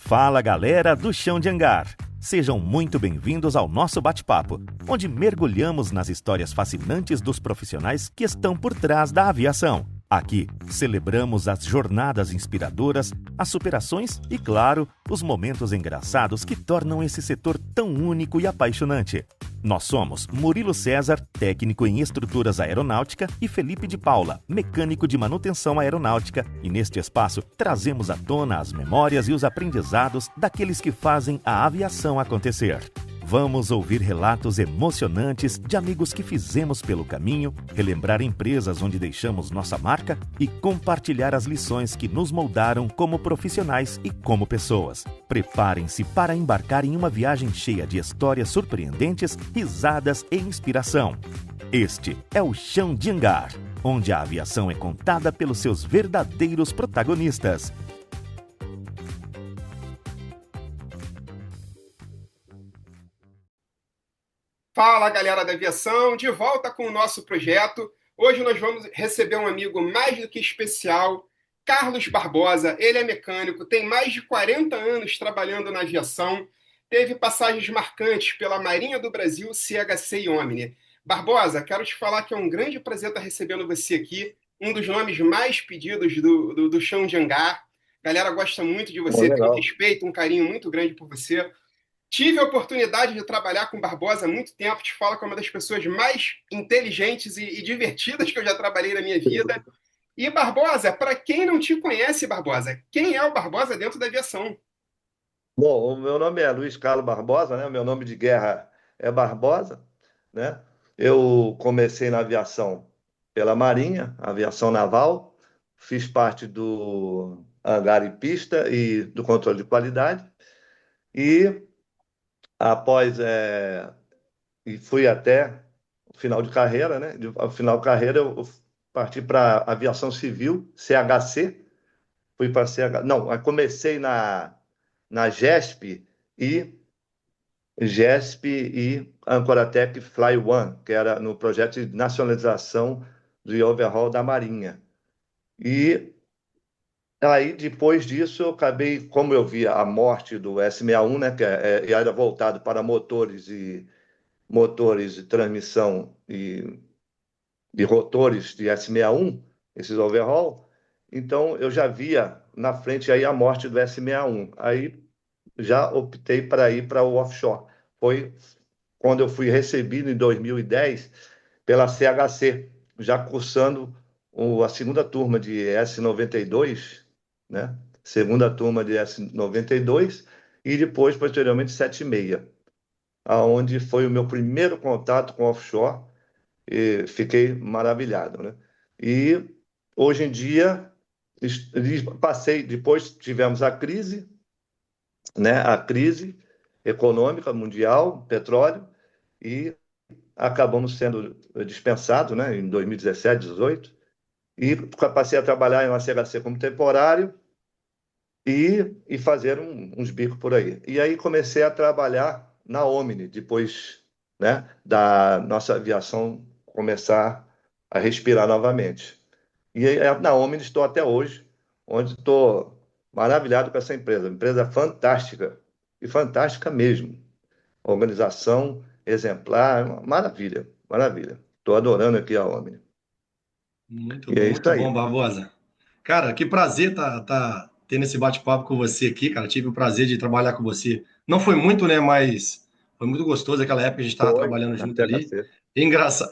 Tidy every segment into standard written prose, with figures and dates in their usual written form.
Fala galera do Chão de Hangar! Sejam muito bem-vindos ao nosso bate-papo, onde mergulhamos nas histórias fascinantes dos profissionais que estão por trás da aviação. Aqui, celebramos as jornadas inspiradoras, as superações e, claro, os momentos engraçados que tornam esse setor tão único e apaixonante. Nós somos Murilo César, técnico em estruturas aeronáutica, e Felipe de Paula, mecânico de manutenção aeronáutica, e neste espaço trazemos à tona as memórias e os aprendizados daqueles que fazem a aviação acontecer. Vamos ouvir relatos emocionantes de amigos que fizemos pelo caminho, relembrar empresas onde deixamos nossa marca e compartilhar as lições que nos moldaram como profissionais e como pessoas. Preparem-se para embarcar em uma viagem cheia de histórias surpreendentes, risadas e inspiração. Este é o Chão de Hangar, onde a aviação é contada pelos seus verdadeiros protagonistas. Fala, galera da aviação, de volta com o nosso projeto. Hoje nós vamos receber um amigo mais do que especial, Carlos Barbosa. Ele é mecânico, tem mais de 40 anos trabalhando na aviação, teve passagens marcantes pela Marinha do Brasil, CHC e Omni. Barbosa, quero te falar que é um grande prazer estar recebendo você aqui, um dos nomes mais pedidos do Chão de Hangar. A galera gosta muito de você, tem um Legal. respeito, um carinho muito grande por você. Tive a oportunidade de trabalhar com o Barbosa há muito tempo. Te falo que é uma das pessoas mais inteligentes e divertidas que eu já trabalhei na minha vida. E Barbosa, para quem não te conhece, Barbosa, quem é o Barbosa dentro da aviação? Bom, o meu nome é Luiz Carlos Barbosa, né? Meu nome de guerra é Barbosa, né? Eu comecei na aviação pela Marinha, aviação naval, fiz parte do hangar e pista e do controle de qualidade e após e fui até o final de carreira, né? Ao final de carreira eu parti para aviação civil, CHC, fui para CH, não, eu comecei na GESP e Ancoratec Fly One, que era no projeto de nacionalização do overhaul da Marinha. E aí, depois disso, eu acabei, como eu via a morte do S61, né, que era voltado para motores de transmissão e rotores de S61, esses overhaul, então eu já via na frente aí a morte do S61. Aí já optei para ir para o offshore. Foi quando eu fui recebido em 2010 pela CHC, já cursando a segunda turma de S92, né? Segunda turma de S92 e depois, posteriormente, 76, aonde foi o meu primeiro contato com offshore e fiquei maravilhado, né? E hoje em dia passei, depois tivemos a crise, né? A crise econômica mundial, petróleo, e acabamos sendo dispensados, né? Em 2017, 2018, e passei a trabalhar em uma CHC como temporário e fazer uns bicos por aí. E aí comecei a trabalhar na Omni, depois, né, da nossa aviação começar a respirar novamente. E aí, na Omni estou até hoje, onde estou maravilhado com essa empresa fantástica, e fantástica mesmo. Organização exemplar, maravilha, maravilha. Estou adorando aqui a Omni. E é isso Muito aí. bom, Barbosa. Cara, que prazer tá tendo esse bate-papo com você aqui, cara. Tive o prazer de trabalhar com você. Não foi muito, né, mas foi muito gostoso aquela época que a gente estava Foi, trabalhando na junto ali. CHC.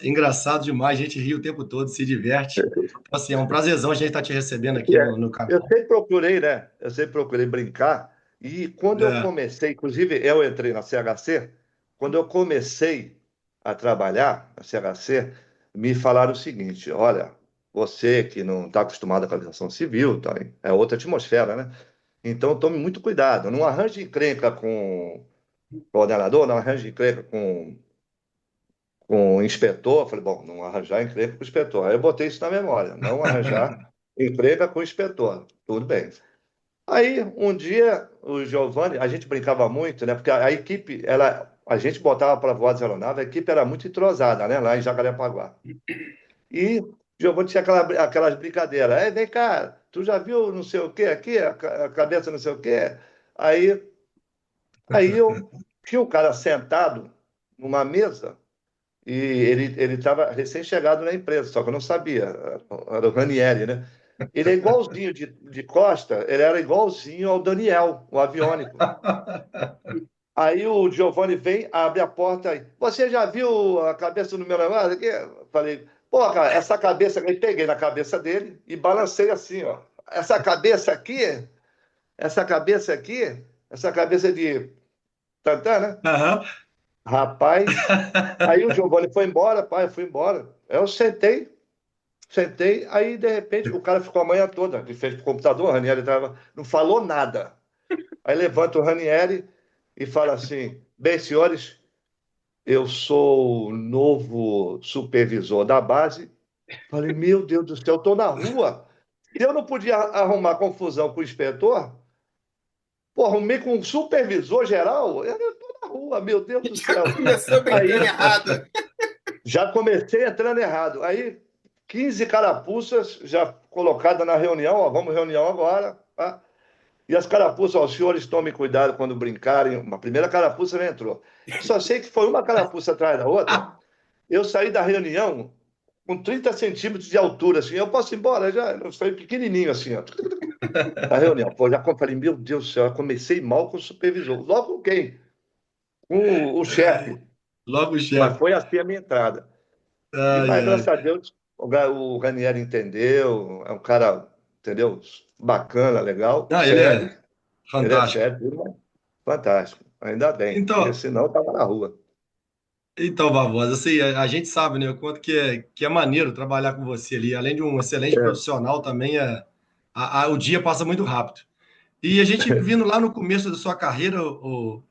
Engraçado demais, a gente ri o tempo todo, se diverte. Então, assim, é um prazerzão a gente estar te recebendo aqui É, no eu canal. sempre procurei, né? Eu sempre procurei brincar. E quando eu É, comecei, inclusive eu entrei na CHC, quando eu comecei a trabalhar na CHC, me falaram o seguinte: olha, você que não está acostumado com a aviação civil, tá, é outra atmosfera, né? Então tome muito cuidado. Não arranje encrenca com o ordenador, não arranje encrenca com o inspetor. Eu falei, bom, não arranjar encrenca com o inspetor. Aí eu botei isso na memória: não arranjar encrenca com o inspetor. Tudo bem. Aí, um dia, o Giovanni, a gente brincava muito, né? Porque a equipe, a gente botava para voar as aeronaves, a equipe era muito entrosada, né? Lá em Jacarepaguá. E o Giovanni tinha aquelas brincadeiras. Vem cá, tu já viu não sei o quê aqui? A cabeça não sei o quê? Aí, aí eu tinha um cara sentado numa mesa e ele estava recém-chegado na empresa, só que eu não sabia, era o Ranieri, né? Ele é igualzinho de Costa, ele era igualzinho ao Daniel, o aviônico. Aí o Giovanni vem, abre a porta aí. Você já viu a cabeça do meu negócio aqui? Eu falei, pô, cara, essa cabeça. Aí peguei na cabeça dele e balancei assim, ó. Essa cabeça aqui, essa cabeça de tantã, né? Aham. Rapaz. Aí o Giovanni foi embora, pai, eu fui embora. Eu sentei, aí de repente o cara ficou a manhã toda de frente pro computador, o Ranieri tava, não falou nada. Aí levanta o Ranieri e fala assim: bem, senhores, eu sou o novo supervisor da base. Falei, meu Deus do céu, eu estou na rua. E eu não podia arrumar confusão com o inspetor. Pô, arrumei com o supervisor geral. Eu estou na rua, meu Deus do Já céu. começou brincando Aí errado. já comecei entrando errado. Aí 15 carapuças já colocadas na reunião. Ó, vamos reunião agora. Tá? E as carapuças, ó, os senhores tomem cuidado quando brincarem. Uma primeira carapuça não entrou. Só sei que foi uma carapuça atrás da outra. Eu saí da reunião com 30 centímetros de altura, assim. Eu posso ir embora? Já, eu saí pequenininho, assim, ó. Da reunião. Pô, já falei, meu Deus do céu, eu comecei mal com o supervisor. Logo com quem? Com o chefe. Logo o Mas chefe. foi assim a minha entrada. Ai, Mas, graças ai. a Deus, o Ranieri entendeu. É um cara, entendeu? Bacana, legal, Ah, ele sério. é Ele é fantástico. sério, tudo, mas fantástico. Ainda bem, porque Então, senão estava na rua. então, Barbosa, assim, a gente sabe, né, o quanto que é maneiro trabalhar com você ali. Além de um excelente profissional, também o dia passa muito rápido. E a gente vindo lá no começo da sua carreira, o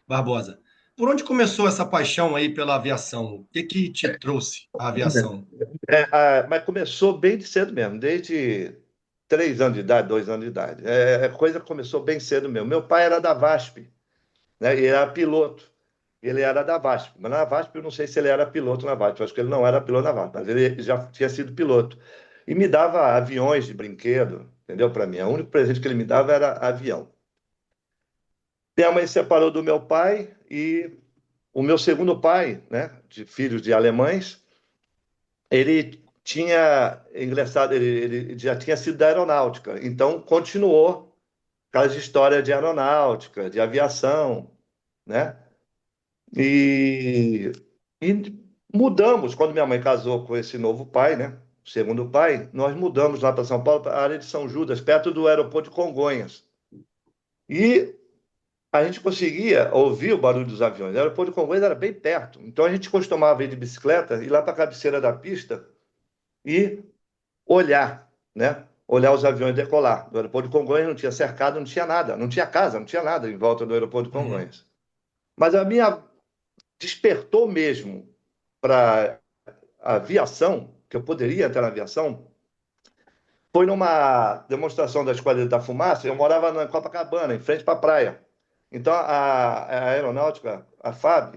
Barbosa, por onde começou essa paixão aí pela aviação? O que que te trouxe à aviação? Mas começou bem de cedo mesmo, desde 3 anos de idade, 2 anos de idade. Coisa que começou bem cedo mesmo. Meu pai era da VASP, né? E era piloto. Ele era da VASP, mas na VASP eu não sei se ele era piloto na VASP. Eu acho que ele não era piloto na VASP, mas ele já tinha sido piloto. E me dava aviões de brinquedo, entendeu? Para mim, o único presente que ele me dava era avião. Minha mãe se separou do meu pai e o meu segundo pai, né, de filhos de alemães, ele tinha ingressado, ele já tinha sido da aeronáutica, então continuou aquelas histórias de aeronáutica, de aviação, né? E, e mudamos, quando minha mãe casou com esse novo pai, né? O segundo pai, nós mudamos lá para São Paulo, para a área de São Judas, perto do aeroporto de Congonhas. E a gente conseguia ouvir o barulho dos aviões. O aeroporto de Congonhas era bem perto, então a gente costumava ir de bicicleta, ir lá para a cabeceira da pista e olhar, né? Olhar os aviões decolar. No aeroporto de Congonhas não tinha cercado, não tinha nada, não tinha casa, não tinha nada em volta do aeroporto de Uhum. Congonhas. Mas a minha despertou mesmo para a aviação, que eu poderia entrar na aviação, foi numa demonstração da Esquadrilha da Fumaça. Eu morava na Copacabana, em frente para a praia. Então a aeronáutica, a FAB,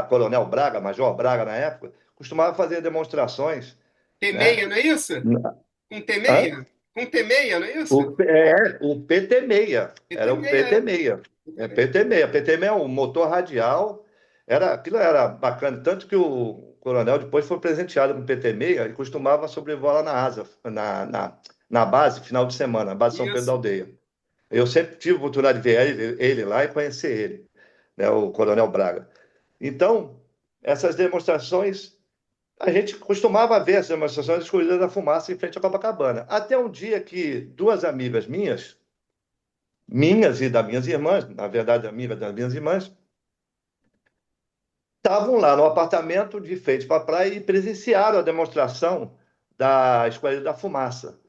Coronel Braga, Major Braga na época, costumava fazer demonstrações, né? T6, não é isso? Com Hã? T6? Com T6, não é isso? O PT-6, era o PT6, é. PT-6. É PT-6. PT-6 é um motor radial, aquilo era bacana, tanto que o coronel depois foi presenteado com o PT-6 e costumava sobrevoar lá na asa, na base, final de semana, na base São Pedro da Isso. Aldeia. Eu sempre tive a oportunidade de ver ele lá e conhecer ele, né, o coronel Braga. Então, essas demonstrações a gente costumava ver as demonstrações de Corrida da Fumaça em frente à Copacabana. Até um dia que duas amigas minhas e das minhas irmãs, na verdade, amigas das minhas irmãs, estavam lá no apartamento de frente para a praia e presenciaram a demonstração da Esquadrilha da Fumaça.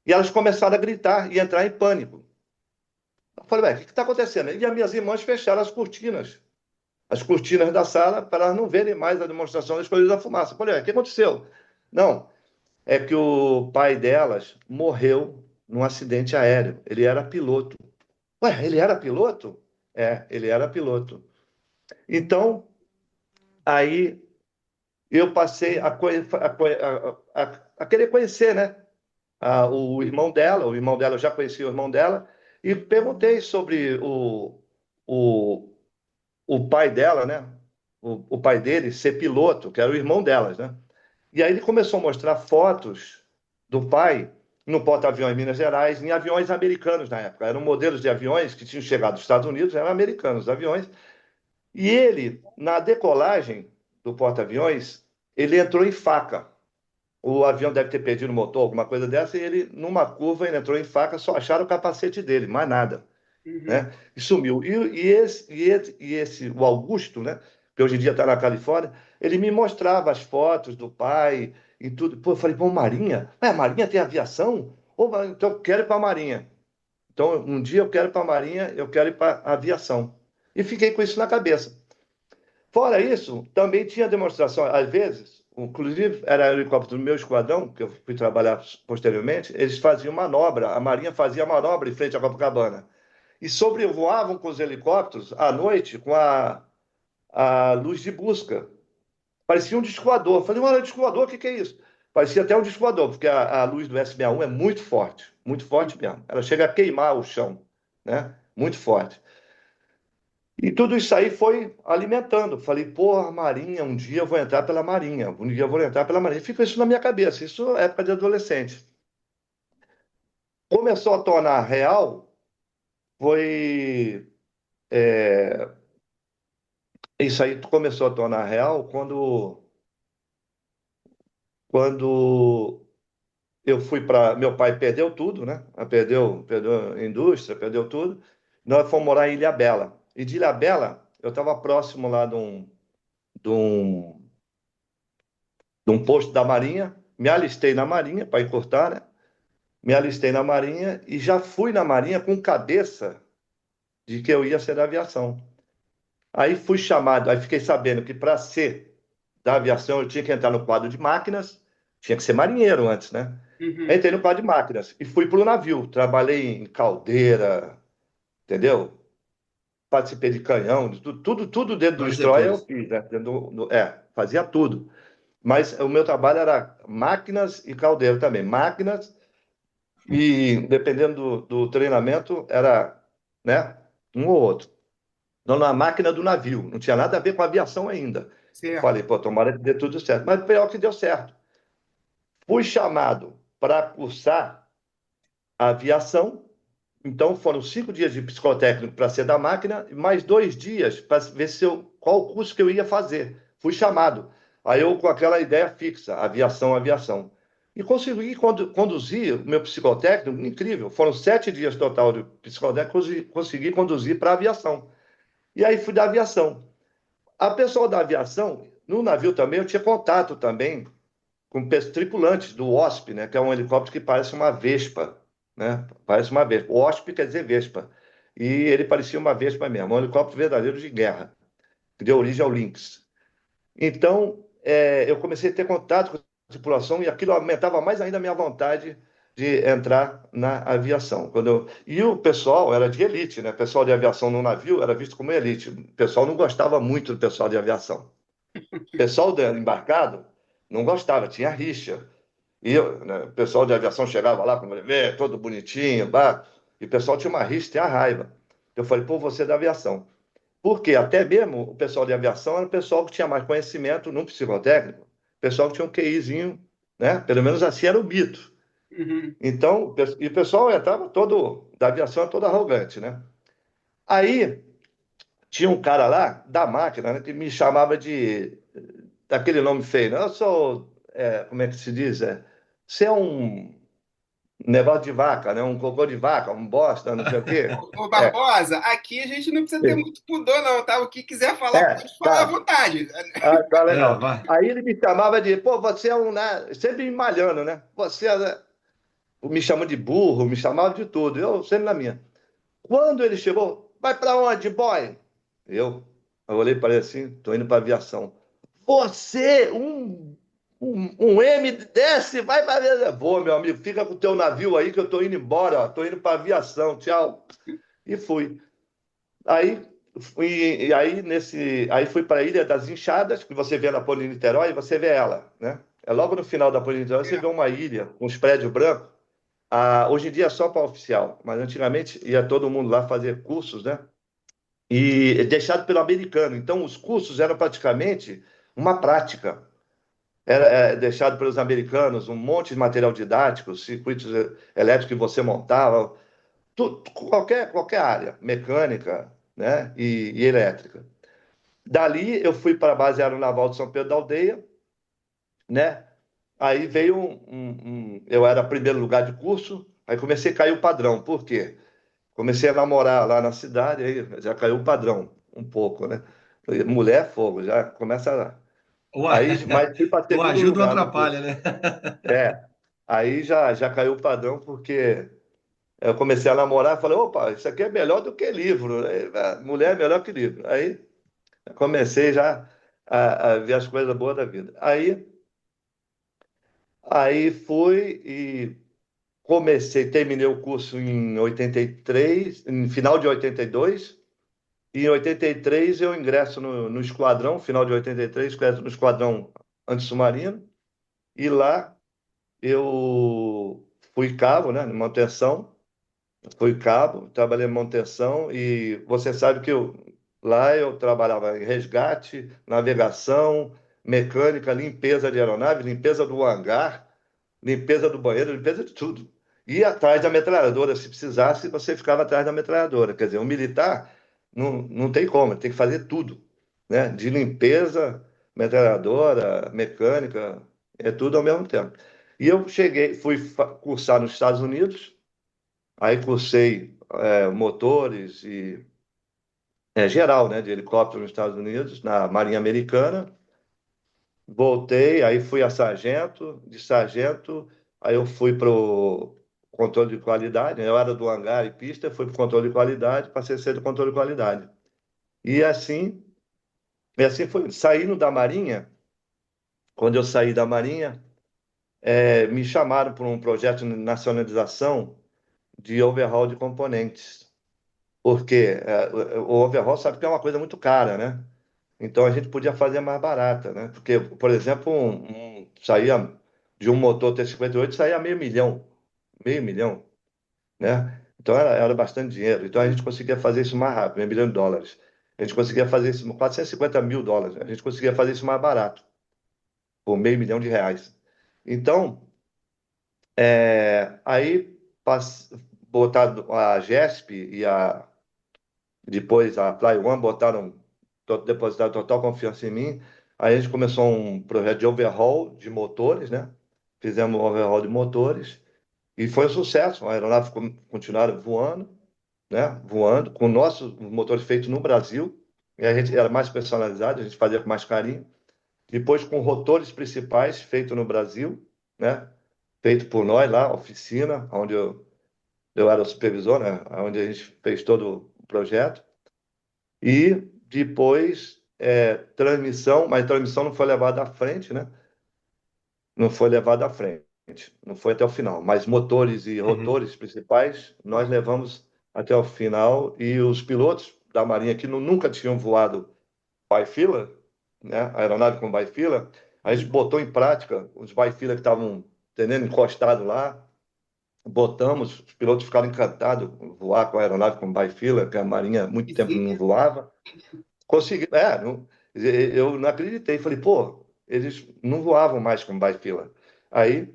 E elas começaram a gritar e entrar em pânico. Eu falei, ué, o que está acontecendo? E as minhas irmãs fecharam as cortinas da sala, para elas não verem mais a demonstração da Esquadrilha da Fumaça. Eu falei, ué, o que aconteceu? Não, é que o pai delas morreu num acidente aéreo. Ele era piloto. Ué, ele era piloto? É, ele era piloto. Então, aí eu passei a querer conhecer, né? O irmão dela, eu já conhecia o irmão dela, E perguntei sobre o, o pai dela, né? O pai dele ser piloto, que era o irmão delas, né? E aí ele começou a mostrar fotos do pai no porta-aviões Minas Gerais, em aviões americanos na época. Eram modelos de aviões que tinham chegado dos Estados Unidos, eram americanos os aviões. E ele, na decolagem do porta-aviões, ele entrou em faca. O avião deve ter perdido o motor, alguma coisa dessa, e ele, numa curva, ele entrou em faca, só acharam o capacete dele, mais nada, Uhum. né? E sumiu. O Augusto, né? Que hoje em dia está na Califórnia, ele me mostrava as fotos do pai e tudo. Pô, eu falei, pô, Marinha? A Marinha tem aviação? Ô, então eu quero ir para a Marinha. Então, um dia eu quero ir para a Marinha, eu quero ir para a aviação. E fiquei com isso na cabeça. Fora isso, também tinha demonstração, às vezes, inclusive era o helicóptero do meu esquadrão, que eu fui trabalhar posteriormente, eles faziam manobra, a Marinha fazia manobra em frente à Copacabana. E sobrevoavam com os helicópteros à noite com a luz de busca. Parecia um disco voador. Falei, olha, disco voador, o que é isso? Parecia até um disco voador, porque a luz do S61 é muito forte mesmo. Ela chega a queimar o chão, né? Muito forte. E tudo isso aí foi alimentando. Falei, porra, Marinha, um dia eu vou entrar pela Marinha, um dia eu vou entrar pela Marinha. Fica isso na minha cabeça, isso é época de adolescente. Começou a tornar real, foi. Isso aí começou a tornar real quando eu fui para. Meu pai perdeu tudo, né? Perdeu a indústria, perdeu tudo. Nós fomos morar em Ilhabela. E de Ilhabela, eu estava próximo lá de um, de um posto da Marinha, me alistei na Marinha, para encurtar, né? Me alistei na Marinha e já fui na Marinha com cabeça de que eu ia ser da aviação. Aí fui chamado, aí fiquei sabendo que para ser da aviação eu tinha que entrar no quadro de máquinas, tinha que ser marinheiro antes, né? Uhum. Entrei no quadro de máquinas e fui para o navio. Trabalhei em caldeira, entendeu? Participei de canhão, de tudo dentro Só do destroyer eu setores. fiz, né? Fazia tudo. Mas o meu trabalho era máquinas e caldeira também. Máquinas e, dependendo do treinamento, era, né, um ou outro. Não, na máquina do navio. Não tinha nada a ver com aviação ainda. Eu Certo. falei, pô, tomara que dê tudo certo. Mas pior que deu certo. Fui chamado para cursar a aviação. Então, foram 5 dias de psicotécnico para ser da máquina, e mais 2 dias para ver qual o curso que eu ia fazer. Fui chamado. Aí eu com aquela ideia fixa, aviação, aviação. E consegui conduzir o meu psicotécnico, incrível. Foram 7 dias total de psicotécnico, consegui conduzir para a aviação. E aí fui da aviação. A pessoa da aviação, no navio também, eu tinha contato também com tripulantes do OSP, né, que é um helicóptero que parece uma vespa, né? Parece uma vespa. O OSP quer dizer vespa. E ele parecia uma vespa mesmo, um helicóptero verdadeiro de guerra, que deu origem ao Lynx. Então, eu comecei a ter contato com a tripulação e aquilo aumentava mais ainda a minha vontade de entrar na aviação. E o pessoal era de elite, né? O pessoal de aviação no navio era visto como elite. O pessoal não gostava muito do pessoal de aviação. O pessoal embarcado não gostava, tinha rixa. E né, o pessoal de aviação chegava lá com o brevê, todo bonitinho, bah, e o pessoal tinha uma rixa, tinha raiva. Eu falei, pô, você é da aviação. Porque até mesmo o pessoal de aviação era o pessoal que tinha mais conhecimento no psicotécnico, o pessoal que tinha um QIzinho, né? Pelo menos assim era o mito. Uhum. Então, e o pessoal entrava todo, da aviação era todo arrogante, né? Aí tinha um cara lá, da máquina, né, que me chamava daquele nome feio, né? Eu sou, como é que se diz? Você é um negócio de vaca, né? Um cocô de vaca, um bosta, não sei o quê. Ô, É, Barbosa, aqui a gente não precisa ter muito pudor, não, tá? O que quiser falar, pode falar à tá. vontade. Ah, tá É, legal. vai. Aí ele me chamava de, pô, você é um, né? Sempre me malhando, né? Você me chama de burro, me chamava de tudo. Eu sempre na minha. Quando ele chegou, vai para onde, boy? Eu olhei para ele assim, tô indo para aviação. Você, um M desce, vai para aviação. Vou, meu amigo, fica com o teu navio aí que eu tô indo embora, ó, tô indo para aviação, tchau. E fui. Aí aí fui para a Ilha das Enxadas, que você vê na Poli Niterói, você vê ela, né? É logo no final da Poli Niterói, você vê uma ilha com os prédios brancos. Hoje em dia é só para oficial, mas antigamente ia todo mundo lá fazer cursos, né? E é deixado pelo americano. Então, os cursos eram praticamente uma prática. Era deixado pelos americanos um monte de material didático, circuitos elétricos que você montava, qualquer área, mecânica, né? E elétrica. Dali, eu fui para a base aeronaval de São Pedro da Aldeia, né? Aí veio eu era primeiro lugar de curso, aí comecei a cair o padrão. Por quê? Comecei a namorar lá na cidade, aí já caiu o padrão, um pouco, né? Mulher é fogo, já começa. Aí, mas fui para Ou segundo ajuda ou lugar no atrapalha, curso. né? É, aí já caiu o padrão, porque eu comecei a namorar e falei, opa, isso aqui é melhor do que livro, né? Mulher é melhor que livro. Aí comecei já a ver as coisas boas da vida. Aí fui e terminei o curso em 83, em final de 82. E em 83 eu ingresso no esquadrão, final de 83, ingresso no esquadrão antissubmarino. E lá eu fui cabo, né, de manutenção. Fui cabo, trabalhei em manutenção e você sabe que lá eu trabalhava em resgate, navegação, mecânica, limpeza de aeronave, limpeza do hangar, limpeza do banheiro, limpeza de tudo. E atrás da metralhadora, se precisasse, você ficava atrás da metralhadora. Quer dizer, o militar não tem como, tem que fazer tudo, né? De limpeza, metralhadora, mecânica, é tudo ao mesmo tempo. E eu fui cursar nos Estados Unidos, aí cursei motores e geral, né, de helicóptero nos Estados Unidos, na Marinha Americana. Voltei, aí fui a sargento, de sargento, aí eu fui para o controle de qualidade, né? Eu era do hangar e pista, fui para o controle de qualidade, passei a ser do controle de qualidade. E assim, foi. Saindo da Marinha, quando eu saí da Marinha, me chamaram para um projeto de nacionalização de overhaul de componentes. Porque o overhaul sabe que é uma coisa muito cara, né? Então a gente podia fazer mais barata, né? Porque, por exemplo, saía de um motor T-58 saía meio milhão, né? Então era bastante dinheiro. Então a gente conseguia fazer isso mais rápido, meio milhão de dólares. A gente conseguia fazer isso, 450 mil dólares. A gente conseguia fazer isso mais barato, por meio milhão de reais. Então, aí botaram a GESP e depois a Fly One depositaram total confiança em mim. Aí a gente começou um projeto de overhaul de motores, né? Fizemos um overhaul de motores e foi um sucesso. A aeronave continuaram voando, né? Voando com nossos motores feitos no Brasil. E a gente era mais personalizado, a gente fazia com mais carinho. Depois com rotores principais feitos no Brasil, né? Feito por nós lá, oficina, onde eu era o supervisor, né? Onde a gente fez todo o projeto. E depois transmissão, mas a transmissão não foi levada à frente, né? Não foi levada à frente, não foi até o final. Mas motores e Uhum. rotores principais nós levamos até o final e os pilotos da Marinha que nunca tinham voado bifila, né? Aeronave com bifila, a gente botou em prática os bifila que estavam, entendendo, encostados lá. Botamos, os pilotos ficaram encantados voar com a aeronave com bifila, que a Marinha há muito Que tempo não zica. voava. Consegui, eu não acreditei. Falei, pô, eles não voavam mais com bifila. Aí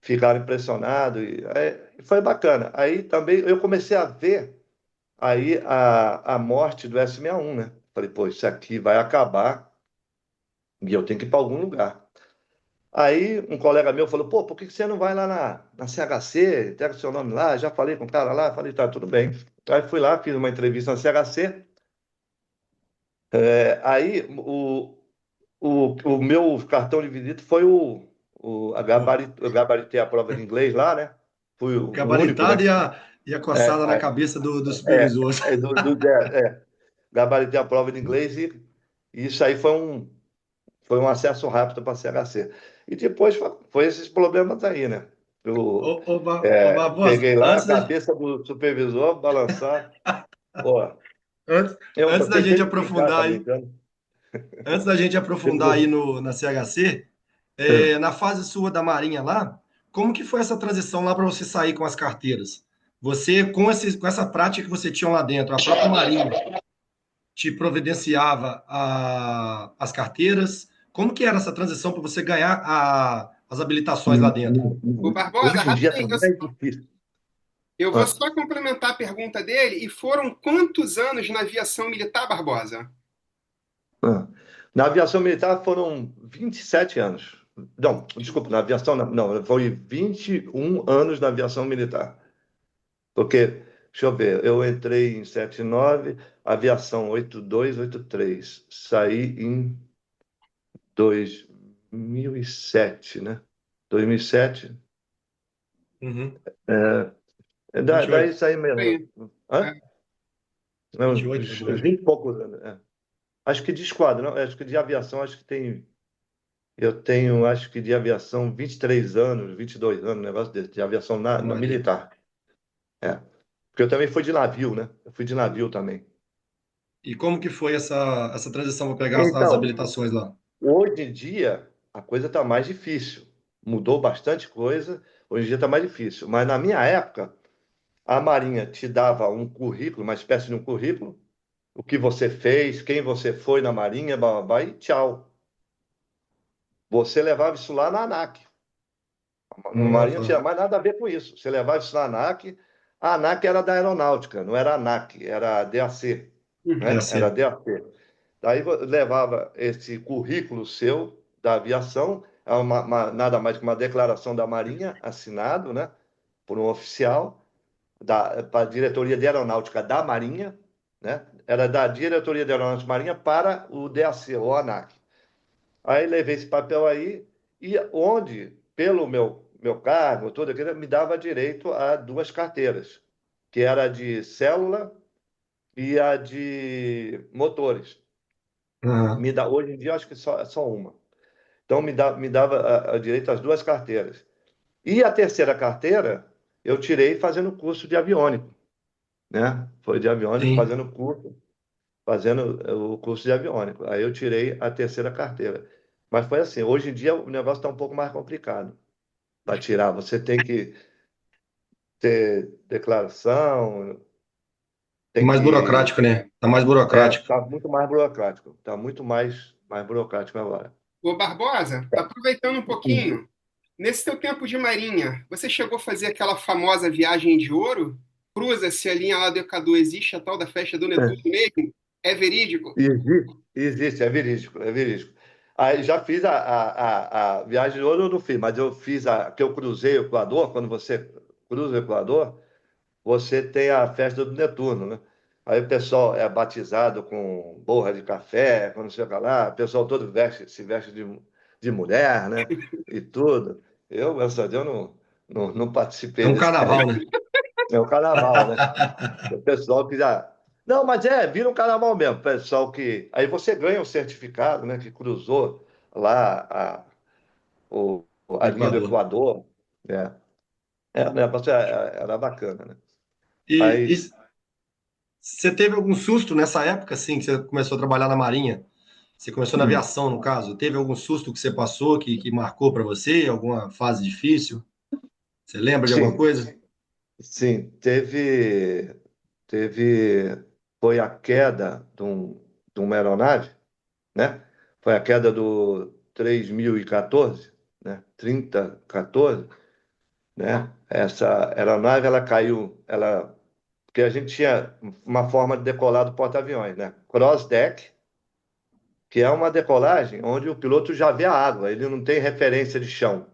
ficaram impressionados e foi bacana. Aí também eu comecei a ver aí a morte do S-61, né? Falei, pô, isso aqui vai acabar e eu tenho que ir para algum lugar. Aí um colega meu falou, pô, por que você não vai lá na CHC, entrega o seu nome lá? Já falei com o cara lá, falei, tá, tudo bem. Aí fui lá, fiz uma entrevista na CHC. Aí o meu cartão de visita foi eu gabaritei a prova de inglês lá, né? Fui o único, Gabaritado né? e a É, coçada na cabeça do é, supervisor. é, gabaritei a prova de inglês e isso aí foi um acesso rápido para a CHC. E depois foi esses problemas aí, né? Eu Ô, Barbosa, peguei lá a cabeça do supervisor, balançar. Pô, antes, eu antes só da sei gente sempre brincar, tá aprofundar aí, brincando? antes da gente aprofundar aí na CHC, na fase sua da Marinha lá, como que foi essa transição lá para você sair com as carteiras? Você, com essa prática que você tinha lá dentro, a própria Marinha te providenciava as carteiras? Como que era essa transição para você ganhar as habilitações lá dentro? O Barbosa, Hoje em dia está rapidinho, mais difícil. eu vou Ah, só complementar a pergunta dele. E foram quantos anos na aviação militar, Barbosa? ah. Na aviação militar foram 27 anos. Não, desculpa, na aviação não, foi 21 anos na aviação militar. Porque, deixa eu ver, eu entrei em 79, aviação 82, 83. Saí em 2007, né? 2007. Uhum. É, daí 28. saí mesmo. Foi, Hã? é, Não, 28 para uns 2. 20 e poucos anos. É. Acho que de esquadrão, acho que de aviação, acho que tem. Eu tenho, acho que de aviação, 23 anos, 22 anos, um negócio desse, de aviação na Maneiro. militar. É. Porque eu também fui de navio, né? Eu fui de navio também. E como que foi essa transição para pegar as Então, habilitações lá? hoje em dia, a coisa está mais difícil. Mudou bastante coisa, hoje em dia está mais difícil. Mas na minha época, a Marinha te dava um currículo, uma espécie de um currículo, o que você fez, quem você foi na Marinha, blá, blá, blá, e tchau. Você levava isso lá na ANAC. No Ah, Marinha não tá. tinha mais nada a ver com isso. Você levava isso na ANAC. A ANAC era da aeronáutica, não era a ANAC, era a DAC, É uhum. né? Era a assim. DAC. Daí levava esse currículo seu da aviação, é nada mais que uma declaração da Marinha, assinado, né, por um oficial para a diretoria de aeronáutica da Marinha, né? Era da diretoria de aeronáutica da Marinha para o DAC, ou ANAC. Aí levei esse papel aí, e onde, pelo meu cargo, tudo aquilo, me dava direito a duas carteiras, que era a de célula e a de motores. Aham. Hoje em dia, eu acho que é só uma. Então, me dava a direito às duas carteiras. E a terceira carteira, eu tirei fazendo curso de aviônico, né? Foi de aviônico, Sim. fazendo o curso de aviônico. Aí eu tirei a terceira carteira. Mas foi assim, hoje em dia o negócio está um pouco mais complicado para tirar. Você tem que ter declaração, tem Mais que. burocrático, né? Tá mais burocrático. Está muito mais burocrático. Está muito mais burocrático agora. Ô, Barbosa, aproveitando um pouquinho, nesse teu tempo de marinha, você chegou a fazer aquela famosa viagem de ouro? Cruza-se a linha lá do Equador, existe a tal da festa do Netuno mesmo? É verídico? Existe, é verídico, é verídico. Aí já fiz a viagem de ouro, eu não fiz, mas eu fiz que eu cruzei o Equador. Quando você cruza o Equador, você tem a festa do Netuno, né? Aí o pessoal é batizado com borra de café, quando chega lá, o pessoal todo se veste de mulher, né? E tudo. Eu, graças a Deus, não É participei um desse carnaval, aí. né? É o carnaval, né? O pessoal que já. Não, mas vira um carnaval mesmo, pessoal que. Aí você ganha um certificado, né? Que cruzou lá a linha do Equador. Equador. É, o negócio era bacana, né? E Mas, você teve algum susto nessa época, assim, que você começou a trabalhar na Marinha? Você começou na hum, aviação, no caso. Teve algum susto que você passou que marcou para você? Alguma fase difícil? Você lembra de alguma sim, coisa? sim, teve, foi a queda de uma aeronave, né? Foi a queda do 3014, né? 3014, né? Essa aeronave, ela caiu, porque a gente tinha uma forma de decolar do porta-aviões, né? Cross-deck, que é uma decolagem onde o piloto já vê a água, ele não tem referência de chão,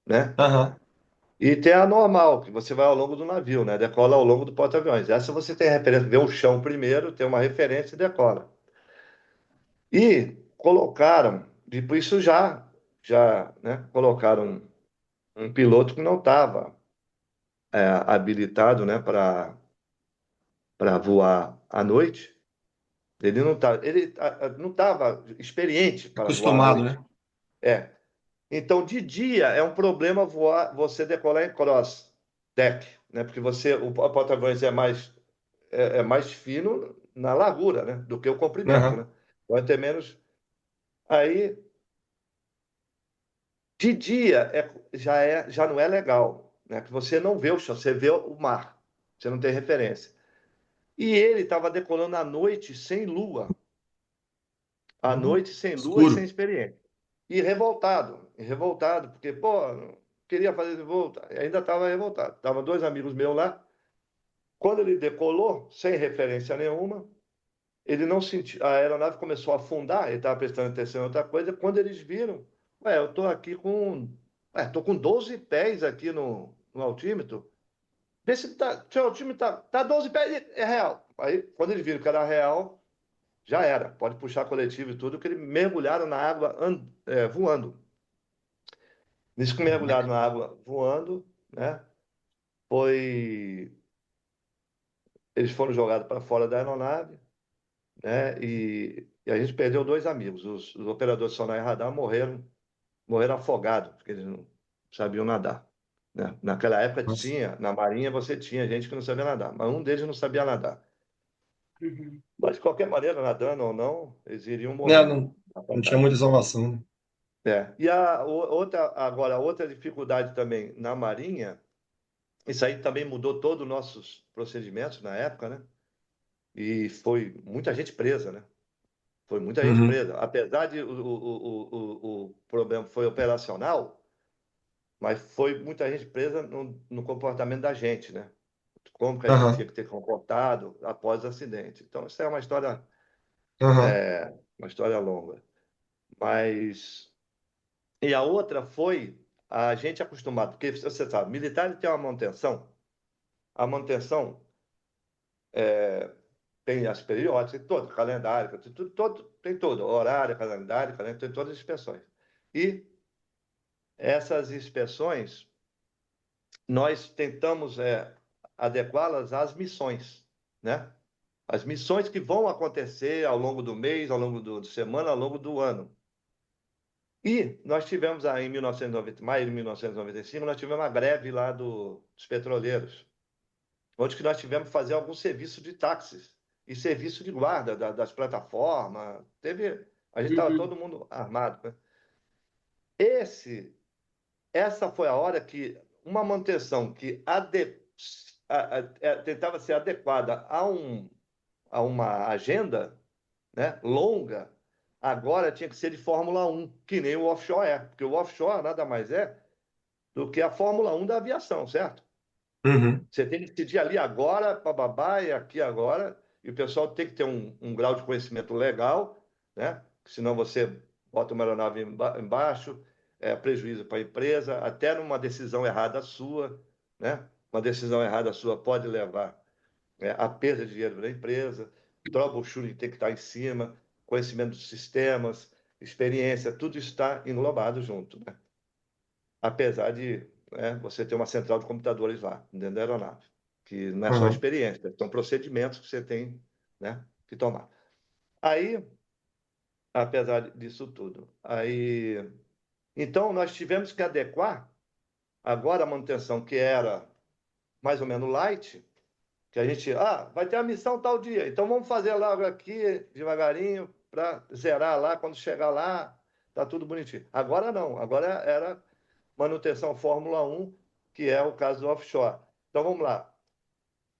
né? Aham. E tem a normal, que você vai ao longo do navio, né? Decola ao longo do porta-aviões. Essa você tem referência, vê o chão primeiro, tem uma referência e decola. E colocaram, depois isso né? Colocaram um piloto que não estava habilitado, né? Para voar à noite. Ele não estava experiente para voar à Acostumado, noite. né? É. Então, de dia é um problema você decolar em cross deck, né? Porque o porta-aviões é mais fino na largura, né? Do que o comprimento, Aham. né? Vai ter menos. Aí De dia já não é legal, né? Que você não vê o chão, você vê o mar, você não tem referência. E ele estava decolando à noite sem lua, à noite sem lua e sem Escuro. experiência. E revoltado, porque, pô, não queria fazer de volta, ainda estava revoltado. Estavam dois amigos meus lá. Quando ele decolou, sem referência nenhuma, ele não sentiu, a aeronave começou a afundar, ele estava prestando atenção em outra coisa. Quando eles viram, eu estou aqui tô com 12 pés aqui no altímetro. Vê se seu altímetro tá 12 pés, é real. Aí, quando eles viram que era real, já era. Pode puxar coletivo e tudo, que eles mergulharam na água voando. Nisso que mergulharam na água voando, né? Foi. Eles foram jogados para fora da aeronave, né? E a gente perdeu dois amigos. Os operadores de sonar e radar morreram afogados, porque eles não sabiam nadar, né? Naquela época Nossa. na Marinha você tinha gente que não sabia nadar, mas um deles não sabia nadar. Uhum. Mas, de qualquer maneira, nadando ou não, eles iriam Né, morrer. não tinha muita salvação, né? E a outra dificuldade também na Marinha, isso aí também mudou todos os nossos procedimentos na época, né? E foi muita gente presa, né? Foi muita gente Uhum. presa. Apesar de o problema foi operacional, mas foi muita gente presa no comportamento da gente, né? Como que a gente tinha Aham, que ter comportado após o acidente. Então, isso é aham, uma história longa. Mas e a outra foi a gente acostumado, porque você sabe, militar tem uma manutenção, a manutenção tem as periódicas, tem todo, calendário, tem tudo, horário, calendário, tem todas as inspeções. E essas inspeções, nós tentamos adequá-las às missões, né? As missões que vão acontecer ao longo do mês, ao longo do semana, ao longo do ano. E nós tivemos aí em 1990, maio de 1995, nós tivemos uma greve lá dos petroleiros, onde que nós tivemos que fazer algum serviço de táxis e serviço de guarda das plataformas. A gente estava Uhum. todo mundo armado, né? Esse, essa foi a hora que uma manutenção que tentava ser adequada a uma agenda, né, longa, agora tinha que ser de Fórmula 1, que nem o offshore é, porque o offshore nada mais é do que a Fórmula 1 da aviação, certo? uhum, Você tem que decidir ali agora, bababá, e aqui agora, e o pessoal tem que ter um grau de conhecimento legal, né? Senão você bota uma aeronave embaixo, prejuízo para a empresa, até numa decisão errada sua, né? Uma decisão errada sua pode levar a perda de dinheiro da empresa, troubleshooting tem que estar em cima, conhecimento dos sistemas, experiência, tudo está englobado junto, né? Apesar de, você ter uma central de computadores lá, dentro da aeronave, que não é só aham, experiência, são procedimentos que você tem, né, que tomar. Aí, apesar disso tudo, então nós tivemos que adequar agora a manutenção que era mais ou menos light, que a gente, vai ter a missão tal dia, então vamos fazer logo aqui devagarinho para zerar lá, quando chegar lá, tá tudo bonitinho. Agora não, agora era manutenção Fórmula 1, que é o caso do offshore. Então vamos lá.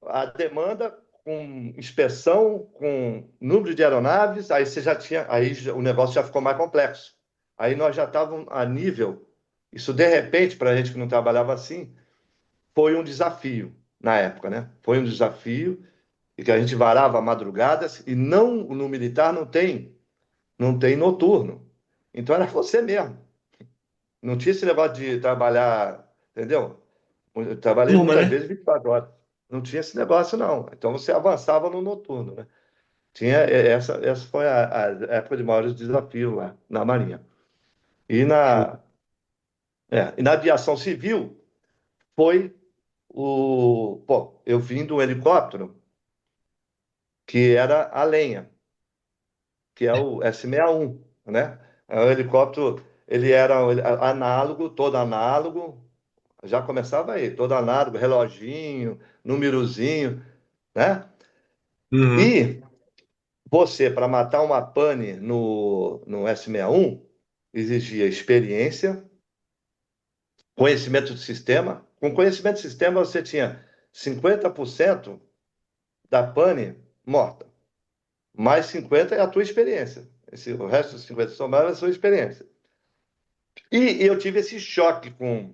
A demanda com inspeção, com número de aeronaves, aí você já tinha, aí o negócio já ficou mais complexo. Aí nós já estávamos a nível, isso de repente, para a gente que não trabalhava assim, foi um desafio na época, né? Foi um desafio e que a gente varava madrugadas e não no militar não tem noturno. Então era você mesmo. Não tinha esse negócio de trabalhar, entendeu? Eu trabalhei turma, muitas né? vezes 24 horas. Não tinha esse negócio, não. Então você avançava no noturno, né? Essa foi a época de maiores desafios lá na Marinha. E Show. na aviação civil foi Pô, eu vim do helicóptero que era a lenha, que é o S61, né? O helicóptero, ele era análogo, todo análogo, já começava aí, todo análogo, reloginho, númerozinho, né? Uhum, E você, para matar uma pane no S61, exigia experiência, conhecimento de sistema. Com conhecimento de sistema, você tinha 50% da pane morta, mais 50% é a tua experiência. O resto dos 50 somados é a sua experiência. E eu tive esse choque com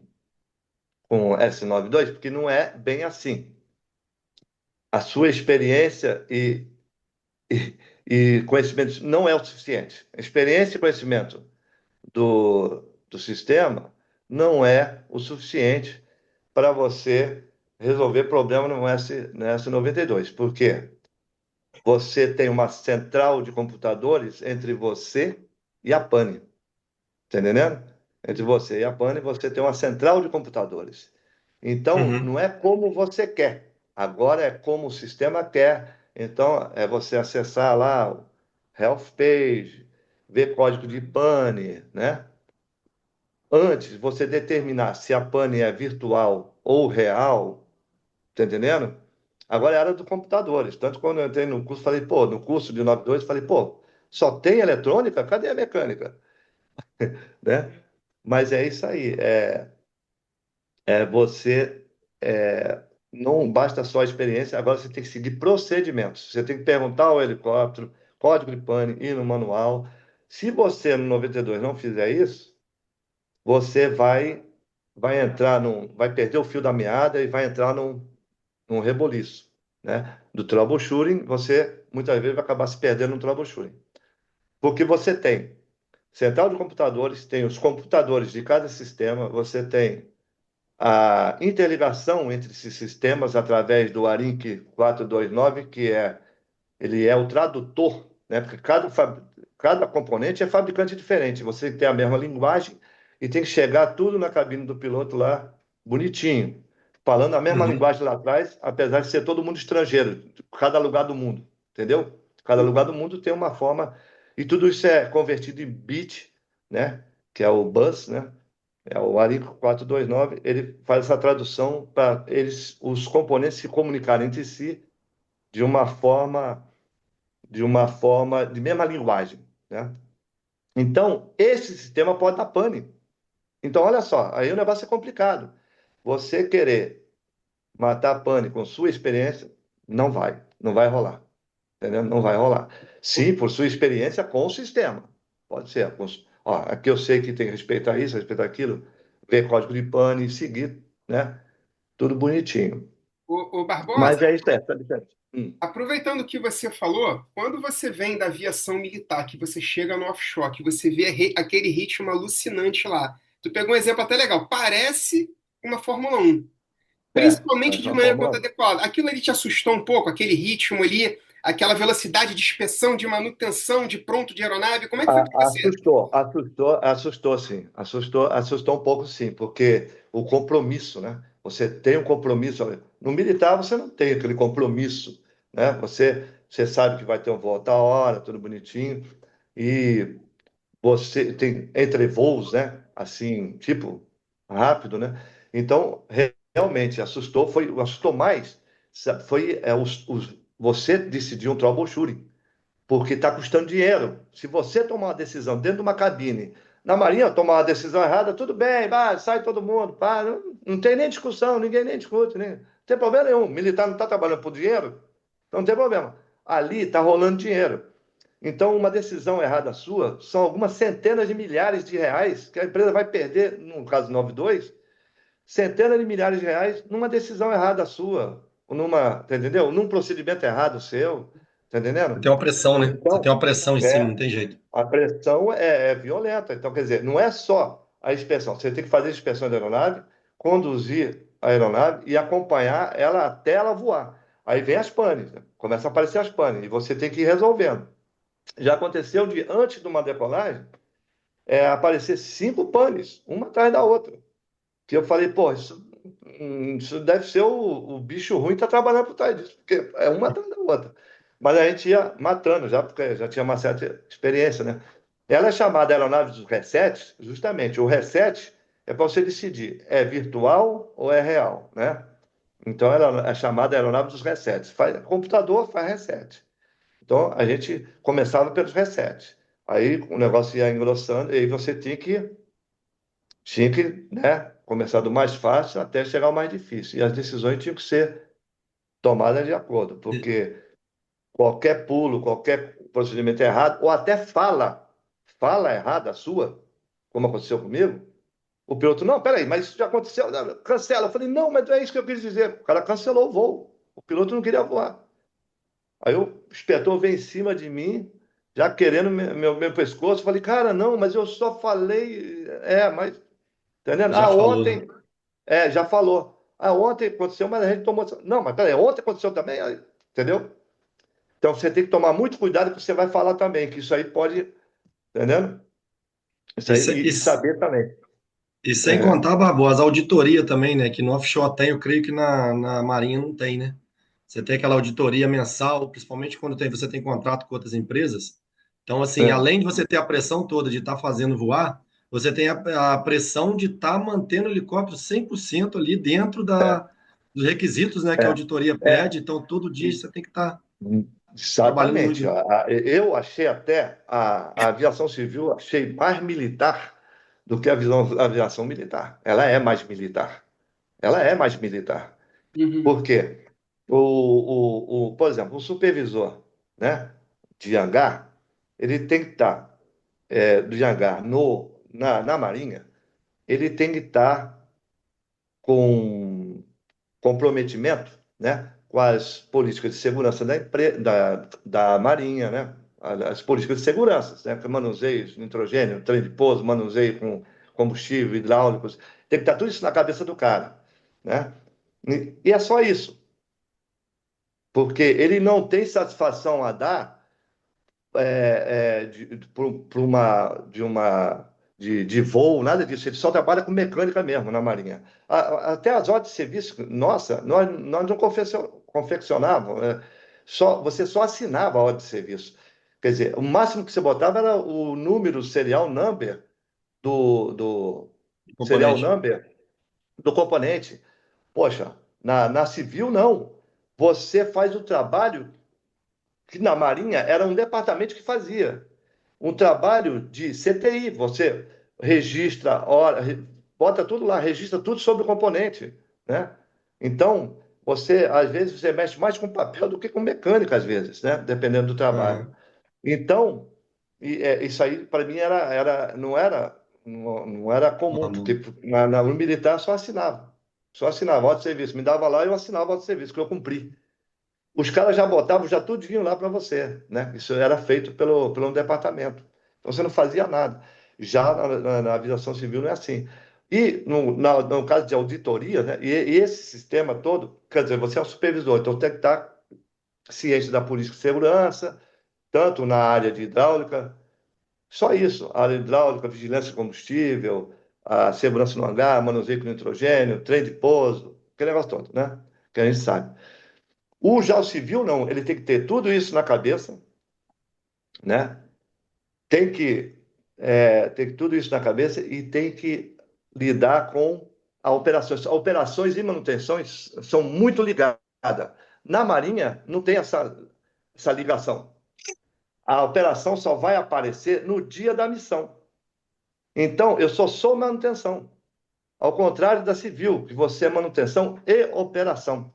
o S92, porque não é bem assim. A sua experiência e conhecimento não é o suficiente. A experiência e conhecimento do sistema não é o suficiente para você resolver problema no S92. Por quê? Você tem uma central de computadores entre você e a pane. Está entendendo? Entre você e a pane, você tem uma central de computadores. Então, Uhum. não é como você quer. Agora é como o sistema quer. Então, é você acessar lá o Health Page, ver código de pane, né? Antes, você determinar se a pane é virtual ou real, tá entendendo? Agora é a área dos computadores. Tanto quando eu entrei no curso, falei, pô, no curso de 92, falei, pô, só tem eletrônica? Cadê a mecânica? Né? Mas é isso aí. Você não basta só a experiência, agora você tem que seguir procedimentos. Você tem que perguntar ao helicóptero, código de pane, ir no manual. Se você no 92 não fizer isso, você vai perder o fio da meada e vai entrar num reboliço, né? Do troubleshooting, você muitas vezes vai acabar se perdendo no troubleshooting. Porque você tem central de computadores, tem os computadores de cada sistema, você tem a interligação entre esses sistemas através do ARINC 429, ele é o tradutor, né? Porque cada componente é fabricante diferente. Você tem a mesma linguagem e tem que chegar tudo na cabine do piloto lá, bonitinho, falando a mesma Uhum. linguagem lá atrás, apesar de ser todo mundo estrangeiro, de cada lugar do mundo, entendeu? Cada lugar do mundo tem uma forma, e tudo isso é convertido em bit, né? Que é o bus, né? É o Arico 429, ele faz essa tradução para os componentes se comunicarem entre si de uma forma, de mesma linguagem, né? Então, esse sistema pode dar pane. Então, olha só, aí o negócio é complicado. Você querer matar a pane com sua experiência, não vai rolar, entendeu? Não vai rolar. Sim, por sua experiência com o sistema, pode ser. Ó, aqui eu sei que tem que respeitar isso, respeitar aquilo, ver código de pane e seguir, né? Tudo bonitinho. O Barbosa, Mas é isso, tá diferente. aproveitando o que você falou, quando você vem da aviação militar, que você chega no offshore, que você vê aquele ritmo alucinante lá, tu pegou um exemplo até legal, parece uma Fórmula 1, principalmente Mas de na manhã quando Fórmula 1. adequado. Aquilo ali te assustou um pouco, aquele ritmo ali, aquela velocidade de inspeção, de manutenção, de pronto de aeronave, como é que foi para você? Assustou, sim. Assustou um pouco, sim, porque o compromisso, né? Você tem um compromisso. No militar, você não tem aquele compromisso, né? Você sabe que vai ter um voo a tal hora, tudo bonitinho, e você tem entre voos, né? Assim, tipo, rápido, né? Então, realmente, assustou mais, foi você decidir um troubleshooting porque está custando dinheiro. Se você tomar uma decisão dentro de uma cabine, na Marinha, tomar uma decisão errada, tudo bem, vai, sai todo mundo, para, não tem nem discussão, ninguém nem discute, não tem problema nenhum. O militar não está trabalhando por dinheiro, então não tem problema. Ali está rolando dinheiro. Então, uma decisão errada sua são algumas centenas de milhares de reais que a empresa vai perder, no caso 92, centenas de milhares de reais numa decisão errada sua, ou tá entendeu? Num procedimento errado seu, tá Você entendendo? tem uma pressão, né? Você tem Então, uma pressão em cima, é, não tem jeito. a pressão é violenta. Então, quer dizer, não é só a inspeção. Você tem que fazer a inspeção da aeronave, conduzir a aeronave e acompanhar ela até ela voar. Aí vem as panes, né? Começa a aparecer as panes, e você tem que ir resolvendo. Já aconteceu de, antes de uma decolagem, aparecer 5 panes, uma atrás da outra. Que eu falei, pô, isso deve ser o bicho ruim que está trabalhando por trás disso, porque é uma atrás da outra. Mas a gente ia matando já, porque já tinha uma certa experiência, né? Ela é chamada aeronave dos resets, justamente. O reset é para você decidir, é virtual ou é real, né? Então, ela é chamada aeronave dos resets. Computador faz reset. Então, a gente começava pelos resets. Aí o negócio ia engrossando, e aí você tinha que, né, começar do mais fácil até chegar ao mais difícil. E as decisões tinham que ser tomadas de acordo, porque qualquer pulo, qualquer procedimento errado, ou até fala errada sua, como aconteceu comigo, o piloto, não, peraí, mas isso já aconteceu, não, cancela. Eu falei, não, mas não é isso que eu quis dizer. O cara cancelou o voo, o piloto não queria voar. Aí o inspetor veio em cima de mim, já querendo meu pescoço. Eu falei, cara, não, mas eu só falei. Mas. Entendendo? Já falou, né? Ontem. Já falou. Ontem aconteceu, mas a gente tomou. Não, mas peraí, ontem aconteceu também, entendeu? Então você tem que tomar muito cuidado que você vai falar também, que isso aí pode. Entendendo? Isso aí, Isso, e saber também. e sem contar, Barbosa, a auditoria também, né? Que no offshore tem, eu creio que na Marinha não tem, né? Você tem aquela auditoria mensal, principalmente quando você tem contrato com outras empresas. Então, assim, É, além de você ter a pressão toda de estar fazendo voar, você tem a pressão de estar mantendo o helicóptero 100% ali dentro dos requisitos, né, que a é, auditoria é. pede. Então, todo dia você tem que estar trabalhando muito, Exatamente. né? Eu achei até a aviação civil, achei mais militar do que a aviação militar. Ela é mais militar. Ela é mais militar. Uhum. Por quê? Por exemplo, o supervisor, né, de hangar, ele tem que estar, de hangar na Marinha, ele tem que estar com comprometimento, né, com as políticas de segurança da Marinha, né, as políticas de segurança, né, manuseio de nitrogênio, trem de pouso, manuseio com combustível, hidráulicos, tem que estar tudo isso na cabeça do cara, né? E é só isso, porque ele não tem satisfação a dar de voo, nada disso. Ele só trabalha com mecânica mesmo na Marinha. Até as ordens de serviço, nossa, nós não confeccionávamos, você só assinava a ordem de serviço. Quer dizer, o máximo que você botava era o número serial number do serial Componente. number do componente. Poxa, na civil não. Você faz o trabalho que na Marinha era um departamento que fazia um trabalho de CTI. Você registra, bota tudo lá, registra tudo sobre o componente, né? Então, às vezes, você mexe mais com papel do que com mecânica, às vezes, né? Dependendo do trabalho. Aham. Então, isso aí, para mim, não era comum, Normal. porque no militar só assinava. Só assinava, ordem de serviço. Me dava lá e eu assinava a ordem de serviço, que eu cumpri. Os caras já botavam já tudinho lá para você, né? Isso era feito pelo departamento. Então você não fazia nada. Já na aviação civil não é assim. E no caso de auditoria, né? E esse sistema todo, quer dizer, você é o supervisor, então tem que estar ciente da política de segurança, tanto na área de hidráulica, só isso, a área hidráulica, vigilância de combustível, a segurança no hangar, manuseio com nitrogênio, trem de pouso, aquele negócio todo, né? Que a gente sabe. Já o civil, não, ele tem que ter tudo isso na cabeça, né? Tem que ter tudo isso na cabeça e tem que lidar com operações. Operações e manutenções são muito ligadas. Na Marinha, não tem essa ligação. A operação só vai aparecer no dia da missão. Então, eu só sou manutenção. Ao contrário da civil, que você é manutenção e operação.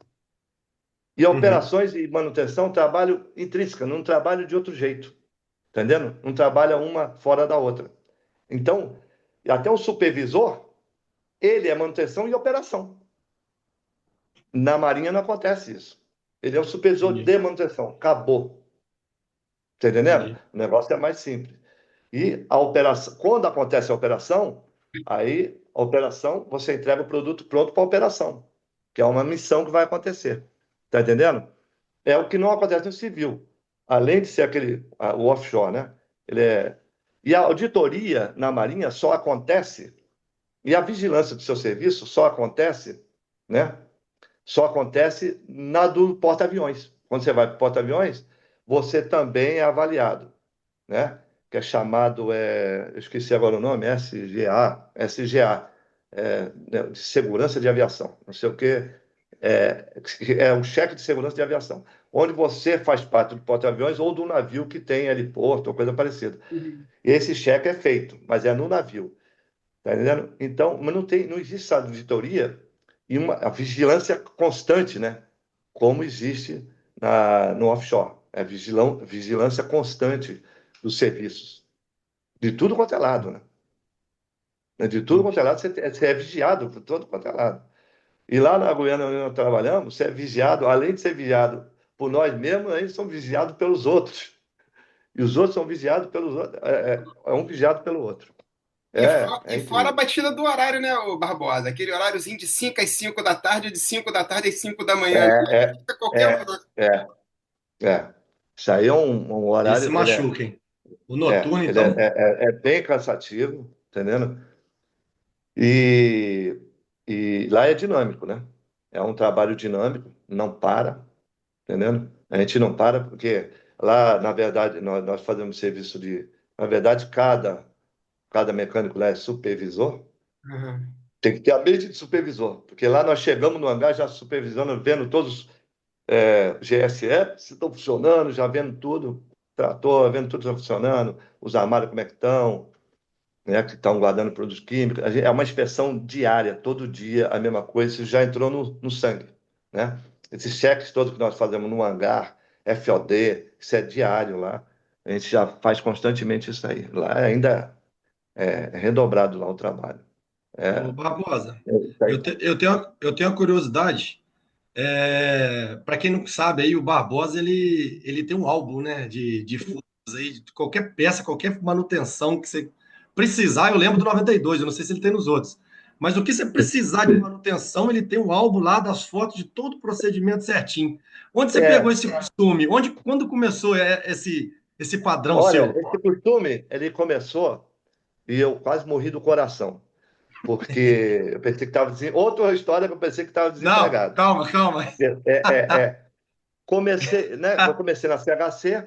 E Uhum. operações e manutenção, trabalho intrínseca, não trabalho de outro jeito. Entendendo? Não trabalha uma fora da outra. Então, até o supervisor, ele é manutenção e operação. Na Marinha não acontece isso. Ele é o supervisor Entendi. de manutenção. Acabou. Tá entendendo? Entendi. O negócio é mais simples. E a operação, quando acontece a operação, aí a operação, você entrega o produto pronto para a operação, que é uma missão que vai acontecer. Tá entendendo? É o que não acontece no civil. Além de ser o offshore, né? E a auditoria na Marinha só acontece, e a vigilância do seu serviço só acontece, né? Só acontece na do porta-aviões. Quando você vai para o porta-aviões, você também é avaliado, né? Que é chamado, eu esqueci agora o nome, SGA, né, de Segurança de Aviação, não sei o quê, é um cheque de segurança de aviação, onde você faz parte do porta-aviões ou do navio que tem heliporto ou coisa parecida. Uhum. Esse cheque é feito, mas é no navio. Tá entendendo? Então, mas não existe essa auditoria e a vigilância constante, né? Como existe no offshore. É vigilância constante dos serviços. De tudo quanto é lado, né? De tudo quanto é lado, você é vigiado por todo quanto é lado. E lá na Guiana, onde nós trabalhamos, você é vigiado, além de ser vigiado por nós mesmos, ainda somos vigiados pelos outros. E os outros são vigiados pelos outros. É um vigiado pelo outro. É E fora a incrível. batida do horário, né, o Barbosa? Aquele horáriozinho de 5 às 5 da tarde, de 5 da tarde às 5 da manhã. É, Fica qualquer um. é, é, é. Isso aí é um Esse horário, machuca, hein? O noturno, ele é, então. é, é bem cansativo, entendendo? E, e lá é dinâmico, né? É um trabalho dinâmico, não para, entendendo? A gente não para porque lá, na verdade, nós fazemos serviço de... Na verdade, cada mecânico lá é supervisor. Uhum. Tem que ter a mente de supervisor, porque lá nós chegamos no hangar já supervisando, vendo todos GSE se estão funcionando, já vendo tudo, trator, vendo tudo está funcionando, os armários como é que estão, né, que estão guardando produtos químicos. É uma inspeção diária, todo dia, a mesma coisa, isso já entrou no sangue, né? Esses cheques todos que nós fazemos no hangar, FOD, isso é diário lá. A gente já faz constantemente isso aí. Lá ainda é redobrado lá o trabalho. Ô, É, Barbosa, é isso aí. eu tenho uma curiosidade. Para quem não sabe, aí, o Barbosa ele tem um álbum, né, de fotos aí, de qualquer peça, qualquer manutenção que você precisar. Eu lembro do 92, eu não sei se ele tem nos outros. Mas o que você precisar de manutenção, ele tem um álbum lá das fotos de todo o procedimento certinho. Onde você pegou É, esse costume? Quando começou esse padrão olha, seu? esse costume, ele começou e eu quase morri do coração, porque eu pensei que estava outra história que eu pensei que estava Não, desempregado. calma, calma. Comecei, né? Eu comecei na CHC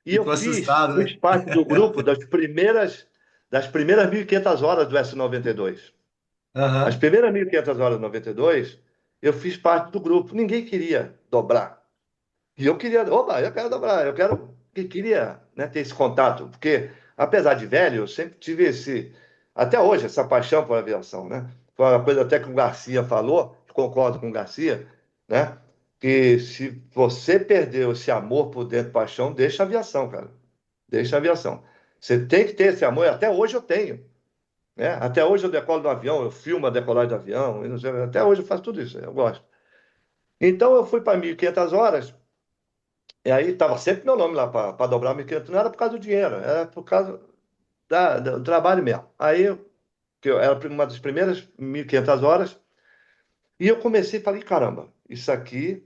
e E eu tô assustado, fiz né? parte do grupo das primeiras 1.500 horas do S92. As Aham. primeiras 1.500 horas do 92, eu fiz parte do grupo. Ninguém queria dobrar. E eu queria, opa, eu quero dobrar, queria, né, ter esse contato, porque apesar de velho, eu sempre tive até hoje, essa paixão por aviação, né? Foi uma coisa até que o Garcia falou, concordo com o Garcia, né? Que se você perdeu esse amor por dentro, paixão, deixa a aviação, cara. Deixa a aviação. Você tem que ter esse amor, e até hoje eu tenho, né? Até hoje eu decolo do avião, eu filmo a decolagem do avião, e não sei, até hoje eu faço tudo isso, eu gosto. Então eu fui para 1.500 horas, e aí estava sempre meu nome lá para dobrar o 1.500. Não era por causa do dinheiro, era por causa do trabalho mesmo. Aí, que eu era uma das primeiras 1.500 horas, e eu comecei e falei, caramba, isso aqui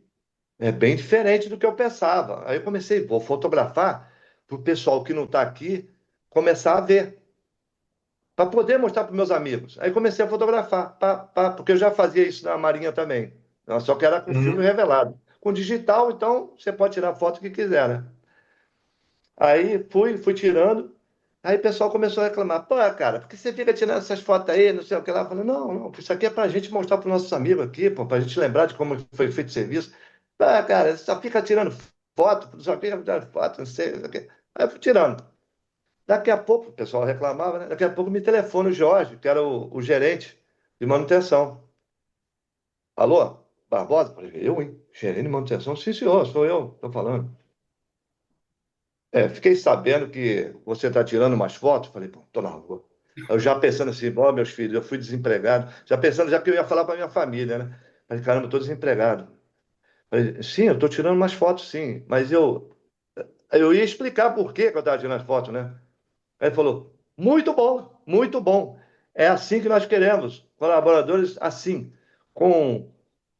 é bem diferente do que eu pensava. Aí eu comecei, vou fotografar para o pessoal que não está aqui começar a ver, para poder mostrar para meus amigos. Aí comecei a fotografar, porque eu já fazia isso na Marinha também, só que era com filme Uhum. revelado. Com digital, então, você pode tirar a foto que quiser, né? Aí fui tirando. Aí o pessoal começou a reclamar: pô, cara, por que você fica tirando essas fotos aí? Não sei o que lá. Eu falei: não, não, isso aqui é pra gente mostrar para os nossos amigos aqui, pô, pra gente lembrar de como foi feito o serviço. Ah, cara, só fica tirando foto, só fica tirando foto, não sei, não sei o quê. Aí eu fui tirando. Daqui a pouco, o pessoal reclamava, né? Daqui a pouco me telefona o Jorge, que era o gerente de manutenção. Alô, Barbosa? Eu falei: eu, hein? Gerente de manutenção? Sim, senhor, sou eu, estou falando. Fiquei sabendo que você está tirando umas fotos. Falei, pô, tô na rua. Eu já pensando assim, ó, meus filhos, eu fui desempregado. Já pensando, já que eu ia falar para minha família, né? Falei, caramba, eu tô desempregado. Falei, sim, eu tô tirando umas fotos, sim. Mas eu ia explicar por que que eu estava tirando as fotos, né? Aí ele falou, muito bom, muito bom. É assim que nós queremos, colaboradores assim, com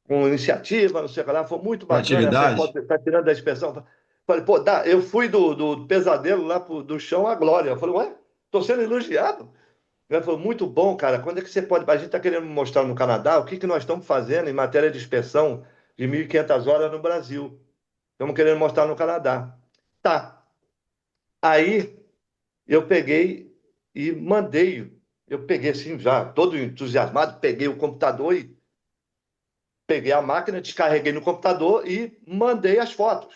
iniciativa, não sei o que lá, foi muito Com bacana essa atividade? hipótese, está tirando da inspeção. Falei, pô, eu fui do pesadelo lá do chão à glória. Eu falei, ué, estou sendo elogiado. Ele falou, muito bom, cara, quando é que você pode... A gente está querendo mostrar no Canadá o que nós estamos fazendo em matéria de inspeção de 1.500 horas no Brasil. Estamos querendo mostrar no Canadá. Tá. Aí eu peguei e mandei, eu peguei assim, já todo entusiasmado, peguei o computador e peguei a máquina, descarreguei no computador e mandei as fotos.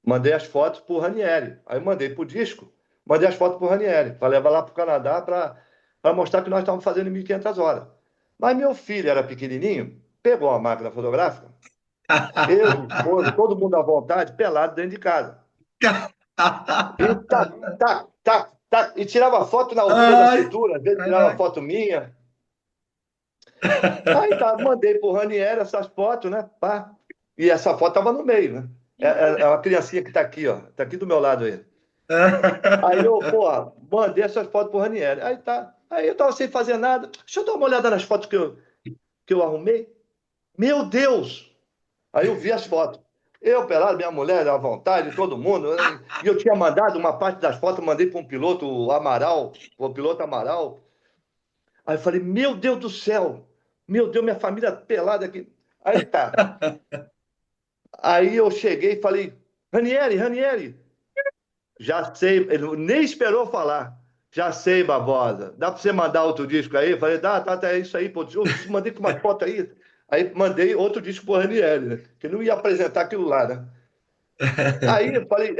Mandei as fotos para o Ranieri. Aí mandei para o disco, mandei as fotos para o Ranieri, para levar lá para o Canadá para mostrar que nós estávamos fazendo em 1.500 horas. Mas meu filho era pequenininho, pegou a máquina fotográfica, eu, esposa, todo mundo à vontade, pelado dentro de casa. E tac, tac, tac, tac, e tirava foto na altura da Ai, cintura, às vezes tirava caraca. foto minha. Aí tá, mandei pro Ranieri essas fotos, né? Pá. E essa foto tava no meio, né? É uma criancinha que tá aqui, ó. Tá aqui do meu lado aí. Aí eu, porra, mandei essas fotos pro Ranieri. Aí tá. Aí eu tava sem fazer nada. Deixa eu dar uma olhada nas fotos que eu arrumei. Meu Deus! Aí eu vi as fotos. Eu, pelado, minha mulher, à vontade, todo mundo. E eu tinha mandado uma parte das fotos, mandei para um piloto, o Amaral, o piloto Amaral. Aí eu falei, meu Deus do céu! Meu Deus, minha família pelada aqui. Aí tá. Aí eu cheguei e falei, Ranieri, Ranieri, já sei, ele nem esperou falar. Já sei, Barbosa. Dá para você mandar outro disco aí? Eu falei, tá, é isso aí, pô. Eu mandei com uma foto aí. Aí mandei outro disco pro Ranieri, né? Que não ia apresentar aquilo lá, né? Aí eu falei,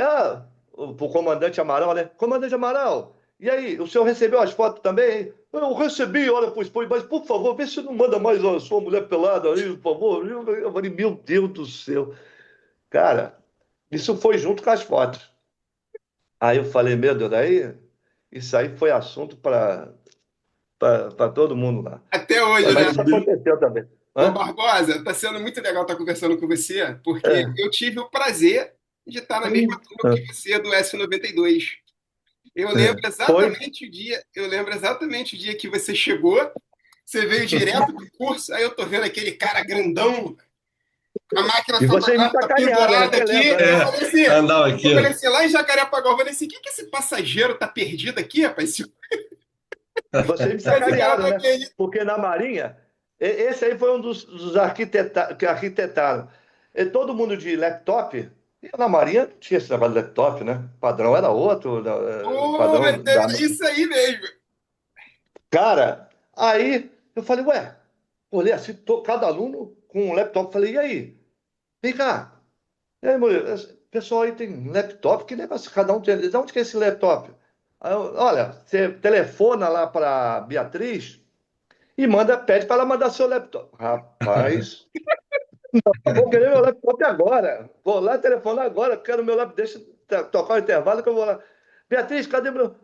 pro comandante Amaral, né? Comandante Amaral, e aí, o senhor recebeu as fotos também? Eu recebi, olha, pois, mas por favor, vê se não manda mais a sua mulher pelada aí, por favor. Eu falei, meu Deus do céu. Cara, isso foi junto com as fotos. Aí eu falei, meu Deus, aí isso aí foi assunto para todo mundo lá. Até hoje, Mas né? isso aconteceu também. Ô, Hã? Barbosa, tá sendo muito legal estar conversando com você, porque É. eu tive o prazer de estar na mesma turma que você do S92. Eu lembro Foi? exatamente o dia, eu lembro exatamente o dia que você chegou, você veio direto do curso, aí eu tô vendo aquele cara grandão, com a máquina E vocês me fotográfica sacanearam, né? pendurada Você aqui. lembra, né? Andava aqui, Eu falei ó. assim, lá em Jacarepaguá, eu falei assim, o que que esse passageiro tá perdido aqui, rapaz? Vocês me Esse cara sacanearam, tá né? perdido. Porque na Marinha, esse aí foi um dos que arquitetaram. E todo mundo de laptop, e na Marinha não tinha esse negócio de laptop, né? O padrão era outro, Pô, padrão da... isso aí mesmo. Cara, aí eu falei, ué, olhei assim, cada aluno com um laptop, falei, e aí? Vem cá. E aí, mulher, esse pessoal aí tem laptop, que negócio, cada um tem, de onde que é esse laptop? Aí olha, você telefona lá para Beatriz, e pede para ela mandar seu laptop. Rapaz, eu vou querer meu laptop agora. Vou lá telefonar agora, quero meu laptop. Deixa tocar o intervalo que eu vou lá. Beatriz, cadê meu.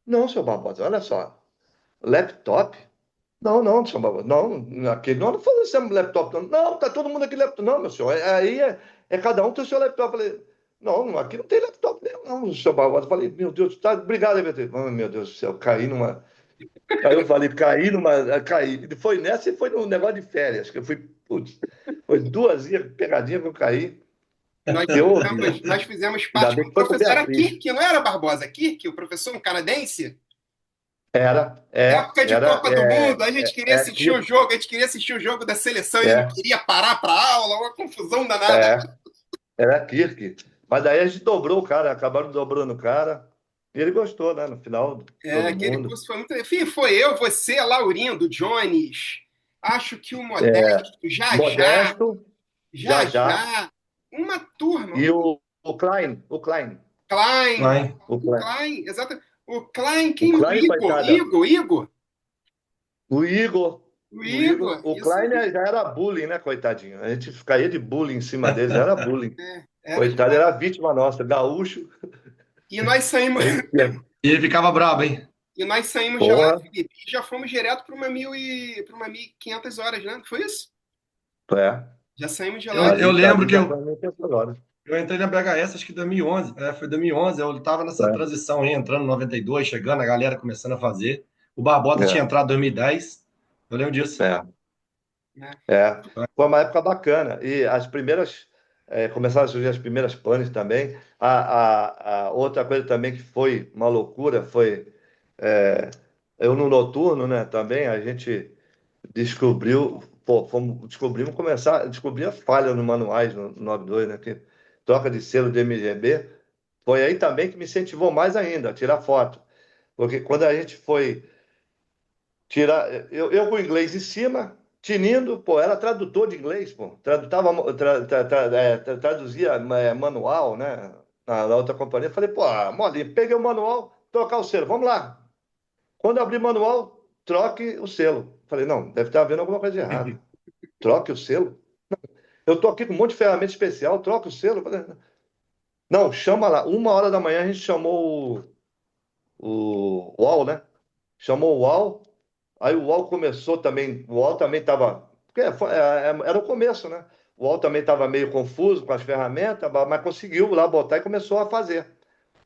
Não, seu Barbosa, olha só. Laptop? Não, não, seu Barbosa. Não, aqui nós não fazemos laptop. Não, não, tá todo mundo aqui laptop. Não, meu senhor. Aí é cada um tem o seu laptop. Eu falei, não, aqui não tem laptop nenhum, não, seu Barbosa. Eu falei, meu Deus, tá, obrigado, Beatriz. Oh, meu Deus do céu, caí numa. Aí eu falei, caí. Foi nessa e foi num negócio de férias, que eu fui, putz, foi duas pegadinhas que eu caí. Eu ouvi, né? Nós fizemos Ainda parte bem com que o foi com professor, era Beatriz. Kirk, não era Barbosa? Kirk, o professor um canadense? Era, Época de era, Copa do Mundo, a gente queria assistir o aqui, jogo, a gente queria assistir o jogo da seleção, ele não é, queria parar para aula, uma confusão danada. é, era Kirk. Mas daí a gente dobrou o cara, acabaram dobrando o cara, e ele gostou, né? No final, É, todo aquele mundo. curso foi muito. Enfim, foi eu, você, a Laurindo, Jones, acho que o É, Modesto, já já, Modesto, já já já, já, uma turma, e o Klein, Klein, Vai. o o Klein, Klein, exato. O Klein, o quem? O Klein, Igor, coitada. Igor, O Igor, o o Igor, Igor, o isso Klein aí. já era bullying, né, coitadinho? A gente caía de bullying em cima dele, já era bullying. Era Coitado, demais. era vítima nossa, gaúcho. E nós saímos, Ele, E ele ficava brabo, hein? e nós saímos de lá, porra, Felipe, e já fomos direto para para uma 1.500 horas, né? Foi isso? é. Já saímos de lá. Eu Ali lembro que já foi muito tempo agora. eu entrei na BHS, acho que 2011. Foi 2011, eu estava nessa É, transição aí, entrando em 92, chegando, a galera começando a fazer. O Barbosa tinha é, entrado em 2010, eu lembro disso. é, Né? é. Foi uma época bacana. E as primeiras, começaram a surgir as primeiras panes também. A outra coisa também que foi uma loucura foi, é, eu no noturno, né, também, a gente descobriu, pô, descobrimos descobrir a falha no manuais no 92, né? Que troca de selo de MGB. Foi aí também que me incentivou mais ainda a tirar foto. Porque quando a gente foi tirar, eu com o inglês em cima, tinindo, pô, era tradutor de inglês, pô, traduzia manual, né? Na outra companhia. Falei, pô, molinho, peguei o manual, trocar o selo, vamos lá. Quando eu abri o manual, troque o selo. Falei, não, deve estar havendo alguma coisa errada. Troque o selo. Eu estou aqui com um monte de ferramenta especial, troque o selo. Falei, não, chama lá. 1 hora da manhã a gente chamou o UOL, né? Chamou o UOL, aí o UOL começou também, o UOL também estava. Era o começo, né? O UOL também estava meio confuso com as ferramentas, mas conseguiu lá botar e começou a fazer.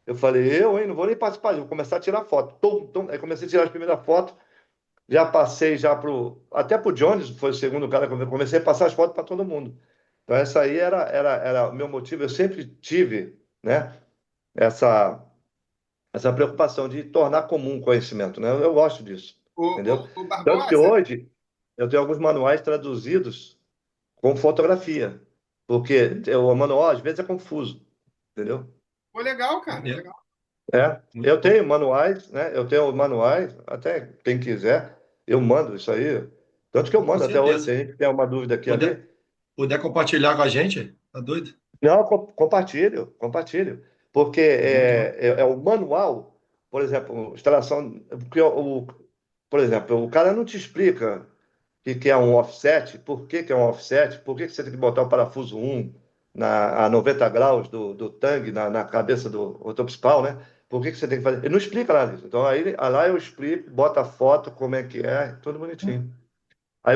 Eu falei, hein, não vou nem participar, vou começar a tirar foto. Aí comecei a tirar as primeiras fotos, já passei já até pro Jones, foi o segundo cara que eu comecei a passar as fotos para todo mundo. Então essa aí era o meu motivo, eu sempre tive, né, essa, essa preocupação de tornar comum o conhecimento, né? Eu gosto disso, entendeu? O Tanto que Barbosa, hoje eu tenho alguns manuais traduzidos com fotografia, porque o manual às vezes é confuso, entendeu? pô, legal, cara, Maneiro. legal. Muito Eu bom. tenho manuais, né? Eu tenho manuais, até quem quiser, eu mando isso aí. Tanto que eu Com mando até hoje, certeza. tem gente que tem uma dúvida aqui e Puder, ali. puder compartilhar com a gente, tá doido? Não, compartilho, compartilho. Porque Bom demais. é o manual, por exemplo, instalação. Porque por exemplo, o cara não te explica que é um offset, por que é um offset, por que você tem que botar o parafuso 1 a 90 graus do tangue na cabeça do rotor principal, né? Por que você tem que fazer? Ele não explica nada disso. Então, aí lá eu explico, bota a foto, como é que é, tudo bonitinho. Aí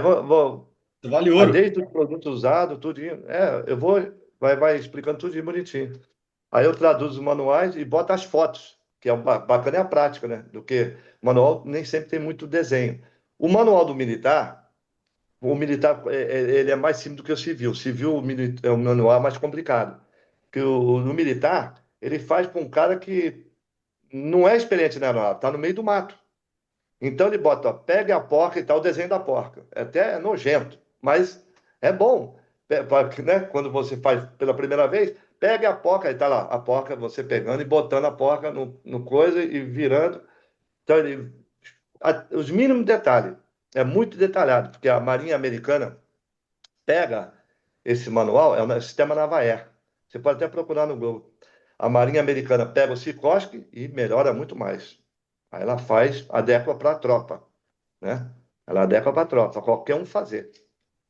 Vale aí ouro. desde o produto usado, tudinho. Eu vou, vai explicando tudinho bonitinho. Aí eu traduzo os manuais e boto as fotos, que é o bacana é a prática, né? Do que o manual nem sempre tem muito desenho. O manual do militar. O militar ele é mais simples do que o civil. O civil é um manual mais complicado. Que no militar, ele faz para um cara que não é experiente na aeronave, está no meio do mato. Então ele bota, ó, pegue a porca e tal, o desenho da porca. É até nojento, mas é bom. Né? Quando você faz pela primeira vez, pegue a porca, aí tá lá, a porca, você pegando e botando a porca no coisa e virando. Então, os mínimos detalhes. É muito detalhado, porque a Marinha Americana pega esse manual, é o sistema Navaer. Você pode até procurar no Google. A Marinha Americana pega o Sikorsky e melhora muito mais. Aí ela faz, adequa para a tropa, né? Ela adequa para a tropa, qualquer um fazer.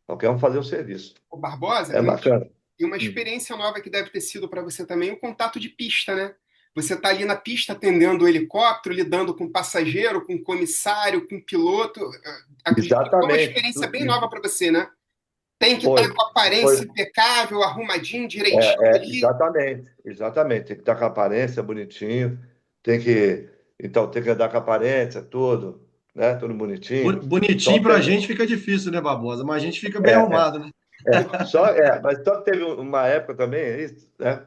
Qualquer um fazer o serviço. O Barbosa, É bacana. e uma Hum. experiência nova que deve ter sido para você também, o contato de pista, né? Você está ali na pista atendendo o helicóptero, lidando com passageiro, com comissário, com piloto. Acredito que foi uma Exatamente. experiência bem nova para você, né? Tem que estar Foi. com a aparência Foi. impecável, arrumadinho, direitinho ali. Exatamente. Exatamente. Tem que estar com a aparência bonitinho. Tem que. Então, tem que andar com a aparência, tudo, né? Tudo bonitinho. Só Bonitinho que pra gente fica difícil, né, Barbosa? Mas a gente fica bem é, arrumado, né? mas só que teve uma época também, né?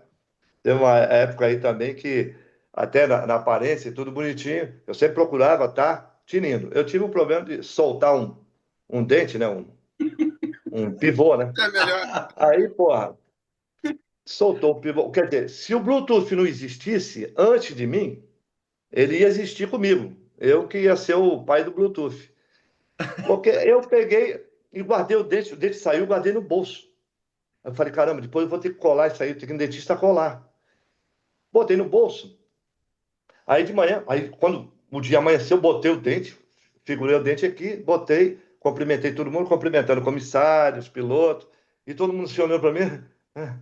Teve uma época aí também que, até na aparência, tudo bonitinho, eu sempre procurava estar tinindo. Eu tive um problema de soltar um dente, né? Um pivô, né? É melhor. Aí, porra, soltou o pivô. Quer dizer, se o Bluetooth não existisse antes de mim, ele ia existir comigo. Eu que ia ser o pai do Bluetooth. Porque eu peguei e guardei o dente saiu, guardei no bolso. Eu falei, caramba, depois eu vou ter que colar isso aí, eu tenho que ir no dentista colar. Botei no bolso. Aí de manhã, aí quando o dia amanheceu, botei o dente, figurei o dente aqui, botei, cumprimentei todo mundo, cumprimentando comissários, pilotos, e todo mundo se olhando para mim. "Ah,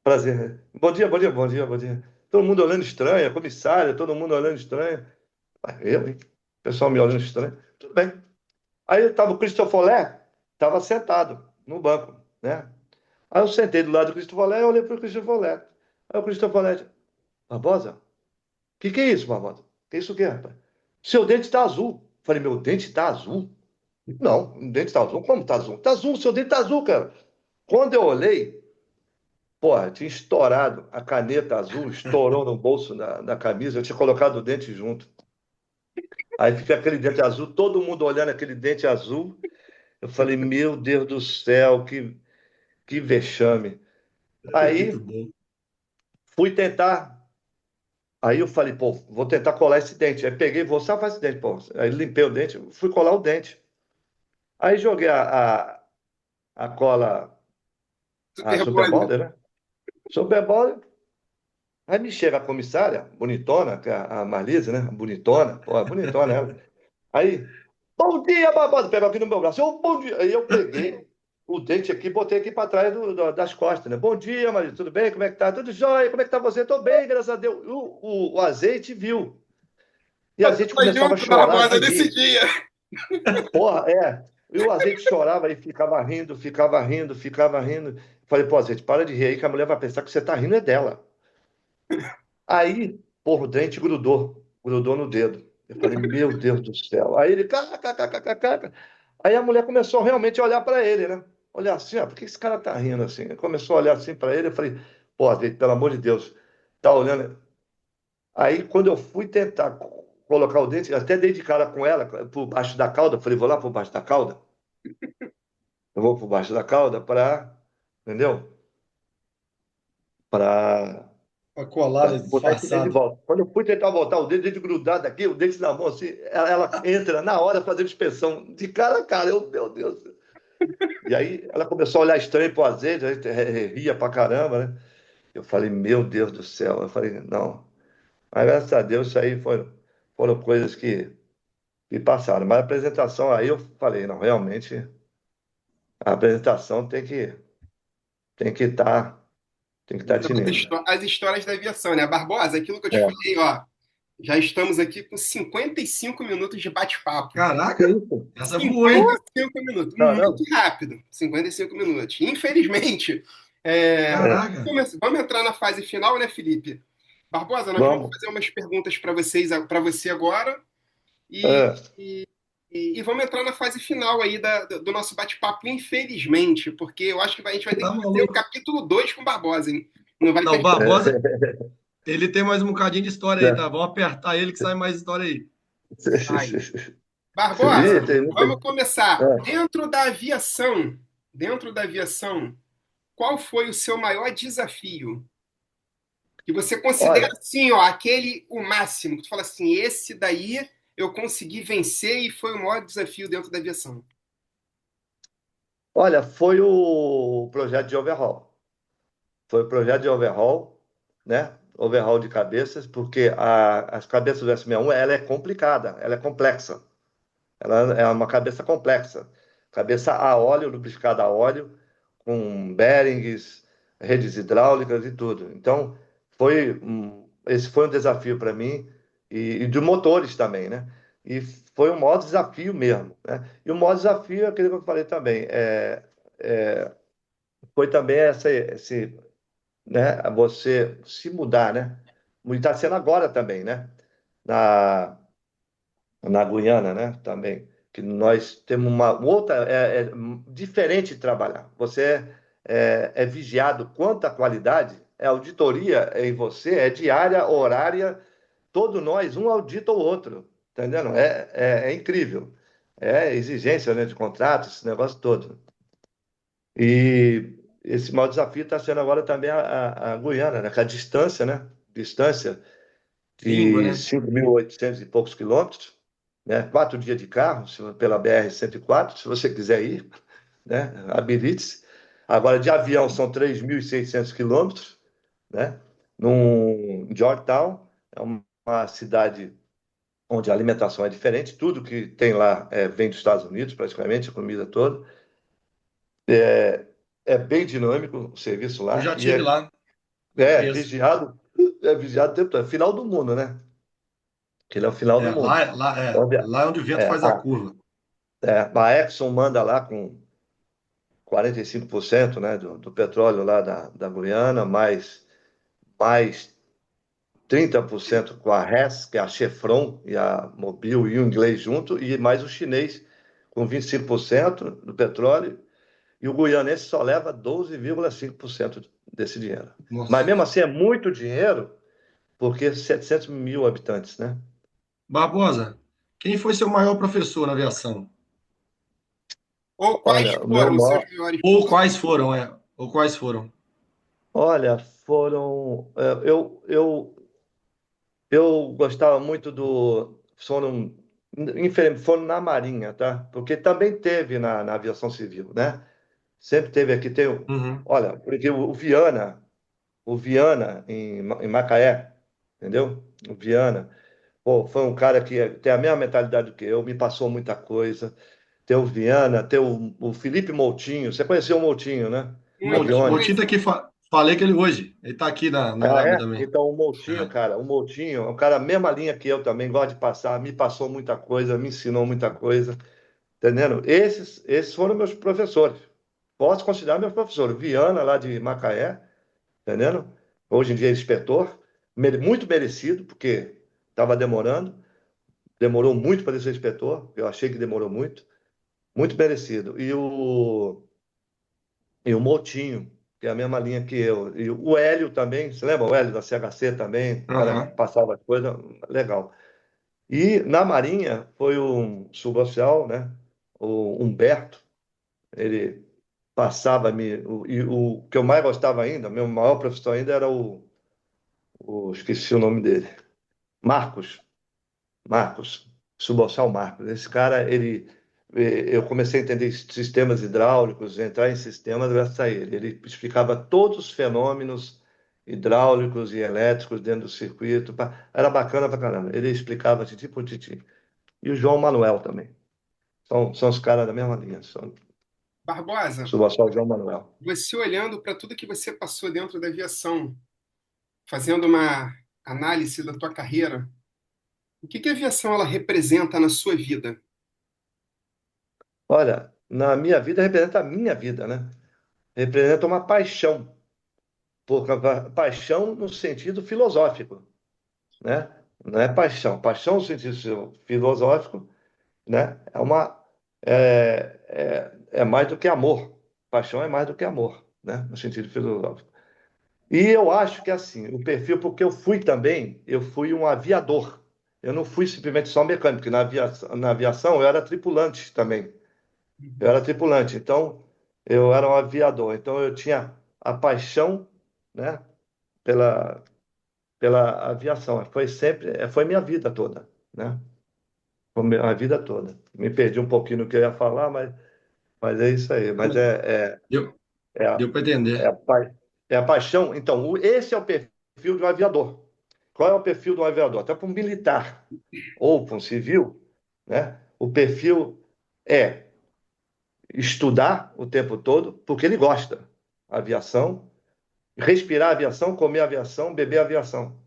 prazer. Bom dia, bom dia, bom dia, bom dia. Todo mundo olhando estranho, comissária, todo mundo olhando estranho. Ah, hein? O pessoal me olhando estranho. Tudo bem. Aí estava o Christopher Lé, estava sentado no banco, né? Aí eu sentei do lado do Christopher Lé e olhei para o Christopher Lé. Aí o Christopher Lé, Barbosa, que é isso, Barbosa? Que isso o quê, rapaz? Seu dente está azul. Falei, meu dente está azul? Não, o dente está azul. Como está azul? Está azul, seu dente está azul, cara. Quando eu olhei, porra, tinha estourado a caneta azul, estourou no bolso da camisa, eu tinha colocado o dente junto. Aí fica aquele dente azul, todo mundo olhando aquele dente azul. Eu falei, meu Deus do céu, que vexame. Muito Aí bom. fui tentar. Aí eu falei, pô, vou tentar colar esse dente. Aí peguei, vou salvar esse dente, pô. Aí limpei o dente, fui colar o dente. Aí joguei a cola, a Super Super Bonder. Bonder, né? Super Bonder. Aí me chega a comissária, bonitona, que é a Marlise, né? Bonitona, pô, bonitona ela. Aí, bom dia, Barbosa, pegou aqui no meu braço. Eu, bom dia. Aí eu peguei o dente aqui, botei aqui para trás das costas, né? Bom dia, Marlise, tudo bem? Como é que tá? Tudo jóia? Como é que tá você? Tô bem, graças a Deus. O azeite viu. E a Você gente foi começava a junto, chorar de Barbosa, nesse rir. dia. Porra, é. E o azeite chorava e ficava rindo, ficava rindo, ficava rindo. Falei, pô, azeite, para de rir aí que a mulher vai pensar que você tá rindo é dela. Aí, porra, o dente grudou no dedo. Eu falei, meu Deus do céu. Aí ele, kkkkkk. Aí a mulher começou realmente a olhar para ele, né? Olhar assim, por que esse cara tá rindo assim? Começou a olhar assim para ele, eu falei, pô, azeite, pelo amor de Deus, tá olhando. Aí, quando eu fui tentar colocar o dente, eu até dei de cara com ela, por baixo da cauda, falei, vou lá por baixo da cauda. Eu vou por baixo da cauda para, entendeu? Para Pra colar, né, botar esse dente de disfarçado. volta. Quando eu fui tentar voltar, o dente grudado aqui, o dente na mão, assim, ela entra na hora fazendo inspeção, de cara a cara. Eu, meu Deus. E aí ela começou a olhar estranho pro azeite, a gente ria pra caramba, né? Eu falei, meu Deus do céu. Eu falei, não. Mas graças a Deus, isso aí foram coisas que passaram. Mas a apresentação aí eu falei, não, realmente, a apresentação tem que estar tinindo. As histórias da aviação, né? Barbosa, aquilo que eu te É. falei, ó. Já estamos aqui com 55 minutos de bate-papo. Que Caraca, isso? essa voou, hein? 55 minutos. Caramba. Muito rápido. 55 minutos. Infelizmente, é, É. Caraca. vamos entrar na fase final, né, Felipe? Barbosa, nós vamos Vamos. fazer umas perguntas para você agora e, É. e vamos entrar na fase final aí do nosso bate-papo, infelizmente, porque eu acho que a gente vai ter Tá que fazer o maluco. capítulo 2 com o Barbosa, hein? Não vai Não, o ter. Barbosa, ele tem mais um bocadinho de história aí, É. tá? Vamos apertar ele que sai mais história aí. Sai. Ih, Barbosa, tem muita. vamos começar. É. Dentro da aviação, qual foi o seu maior desafio? Que você considera Olha, assim, ó, aquele o máximo, que tu fala assim, esse daí eu consegui vencer e foi o maior desafio dentro da aviação. olha, foi o projeto de overhaul. Foi o projeto de overhaul, né? Overhaul de cabeças, porque as cabeças do S61 ela é complicada, ela é complexa. Ela é uma cabeça complexa. Cabeça a óleo, lubrificada a óleo, com bearings, redes hidráulicas e tudo. Então, esse foi um desafio para mim, e de motores também, né? E foi o maior desafio mesmo, né? E o maior desafio, é aquilo que eu falei também, foi também né, você se mudar, né? Como está sendo agora também, né? Na Guiana, né? Também, que nós temos uma outra, diferente de trabalhar. Você é vigiado quanto à qualidade, é auditoria em você, é diária, horária, todos nós, um audita o outro, entendendo? É incrível. É exigência, né, de contrato, esse negócio todo. E esse maior desafio está sendo agora também a Guiana, né? Com a distância, né? Distância Língua, de né? 5.800 e poucos quilômetros, né? 4 dias de carro pela BR-104, se você quiser ir, né? Habilite-se. Agora, de avião, são 3.600 quilômetros, né? Num Georgetown, é uma cidade onde a alimentação é diferente, tudo que tem lá vem dos Estados Unidos, praticamente, a comida toda. É, é bem dinâmico o serviço Eu lá já e tive lá, é conheço. vigiado o tempo todo. É final do mundo, né? Que ele é o final do É, mundo. Onde, lá é onde o vento é, faz a a, curva. a Exxon manda lá com 45%, né, do petróleo lá da Guiana, mais 30% com a Hess, que é a Chevron e a Mobil e o inglês junto, e mais o chinês com 25% do petróleo, e o guianense só leva 12,5% desse dinheiro. Mas Nossa. mesmo assim é muito dinheiro, porque 700 mil habitantes, né? Barbosa, quem foi seu maior professor na aviação? Ou quais Olha, o meu foram os seus maior, maiores Ou professores? quais foram, é? Ou quais foram? olha, foram, eu gostava muito foram na Marinha, tá? Porque também teve na aviação civil, né? Sempre teve aqui, Uhum. olha, porque o Viana, o Viana em Macaé, entendeu? O Viana. Pô, foi um cara que tem a mesma mentalidade que eu, me passou muita coisa. Tem o Viana, tem o Felipe Moutinho. Você conheceu o Moutinho, né? Muita Avione. Moutinho tá coisa. aqui, falei que ele hoje. Ele tá aqui na Ah, Arábia é? também. Então, o Moutinho, É. cara, o Moutinho é um cara, mesma linha que eu também, gosta de passar, me passou muita coisa, me ensinou muita coisa, entendendo? Esses foram meus professores. Posso considerar meus professores. Viana, lá de Macaé, entendendo? Hoje em dia é inspetor, muito merecido, porque estava demorando, demorou muito para ser inspetor, eu achei que demorou muito, muito merecido. E o Moutinho, que é a mesma linha que eu. E o Hélio também, você lembra o Hélio da CHC também? O cara Aham. passava coisa legal. E na Marinha foi um suboficial, né? O Humberto, ele passava-me. E o que eu mais gostava ainda, meu maior professor ainda era esqueci o nome dele, Marcos. Marcos, Subossal Marcos. Esse cara, eu comecei a entender sistemas hidráulicos, entrar em sistemas graças a ele. Ele explicava todos os fenômenos hidráulicos e elétricos dentro do circuito. Era bacana pra caramba. Ele explicava titi por titi. E o João Manuel também. São os caras da mesma linha. São Barbosa, Subossal João Manuel. você olhando para tudo que você passou dentro da aviação, fazendo uma análise da tua carreira, o que que a aviação ela representa na sua vida? Olha, na minha vida representa a minha vida, né? Representa uma paixão. Paixão no sentido filosófico, né? Não é paixão. Paixão no sentido filosófico, né? É mais do que amor. Paixão é mais do que amor, né? No sentido filosófico. E eu acho que assim, o perfil, porque eu fui um aviador. Eu não fui simplesmente só mecânico, porque na aviação eu era tripulante também. Eu era tripulante, então eu era um aviador. Então eu tinha a paixão, né, pela, pela aviação. Foi minha vida toda, né? Foi a vida toda. Me perdi um pouquinho no que eu ia falar, mas é isso aí. Mas Deu, é, a, deu para é, a, entender. pa- é a paixão. Então, esse é o perfil de um aviador. Qual é o perfil de um aviador? Até para um militar ou para um civil, né? O perfil é estudar o tempo todo, porque ele gosta. Aviação, respirar aviação, comer aviação, beber aviação.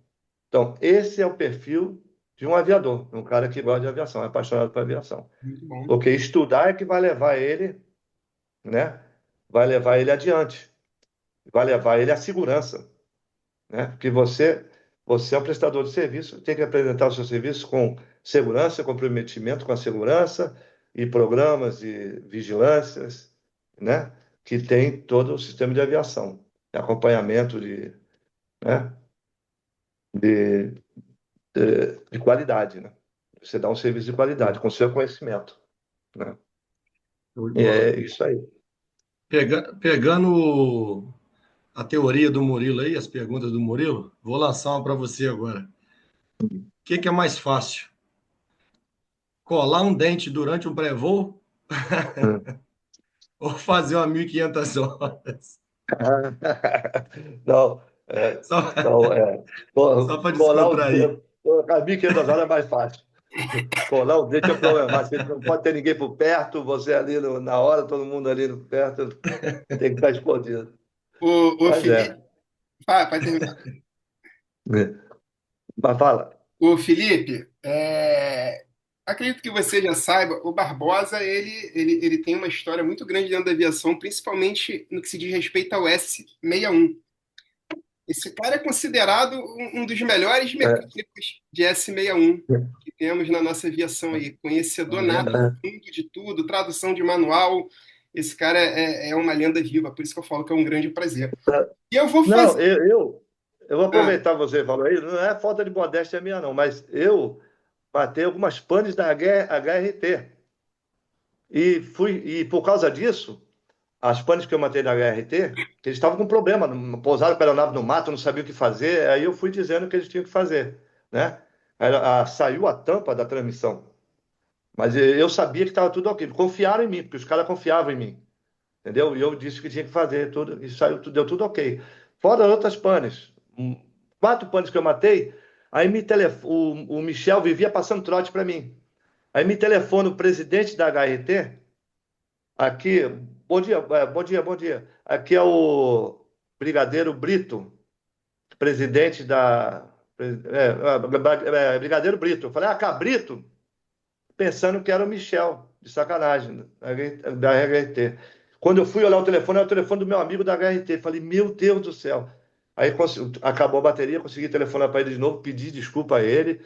Então, esse é o perfil de um aviador, um cara que gosta de aviação, é apaixonado por aviação. Muito bom. Porque estudar é que vai levar ele, né? Vai levar ele adiante, vai levar ele à segurança, né? Porque você é um prestador de serviço, tem que apresentar o seu serviço com segurança, comprometimento com a segurança e programas de vigilâncias, né? Que tem todo o sistema de aviação, de acompanhamento né? de, de qualidade, né? Você dá um serviço de qualidade com seu conhecimento, né? Show de E bola. é isso aí. Pegando a teoria do Murilo aí, as perguntas do Murilo, vou lançar uma para você agora. O que é mais fácil? Colar um dente durante um pré-voo ou fazer uma 1.500 horas? Não, Só, não, só para colar o descontrair. dedo, a 1.500 horas é mais fácil. Colar o dedo é problemático, porque não pode ter ninguém por perto, você ali na hora, todo mundo ali perto, tem que estar escondido. O Mas Felipe, vai terminar. Mas fala. O Felipe, acredito que você já saiba, o Barbosa ele tem uma história muito grande dentro da aviação, principalmente no que se diz respeito ao S-61. Esse cara é considerado um dos melhores É, mecânicos de S-61 que temos na nossa aviação aí. Conhecedor É nato verdade. é. fundo de tudo, tradução de manual. Esse cara é uma lenda viva, por isso que eu falo que é um grande prazer. E eu vou Não, fazer. eu vou Ah, aproveitar você falou aí, não é falta de modéstia minha, não, mas eu matei algumas panes da HRT. E por causa disso, as panes que eu matei da HRT, eles estavam com problema, pousaram com a aeronave no mato, não sabiam o que fazer, aí eu fui dizendo o que eles tinham que fazer, né? Saiu a tampa da transmissão, mas eu sabia que estava tudo ok, confiaram em mim, porque os caras confiavam em mim, entendeu? E eu disse que tinha que fazer tudo, e saiu, deu tudo ok. fora outras panes. 4 panes que eu matei, aí o Michel vivia passando trote para mim. Aí me telefona o presidente da HRT, aqui, bom dia, bom dia, bom dia. Aqui é o Brigadeiro Brito, presidente da. Brigadeiro Brito. Eu falei, Cabrito, pensando que era o Michel, de sacanagem, da HRT. Quando eu fui olhar o telefone, era o telefone do meu amigo da HRT. Falei, meu Deus do céu. Aí acabou a bateria, consegui telefonar para ele de novo, pedi desculpa a ele.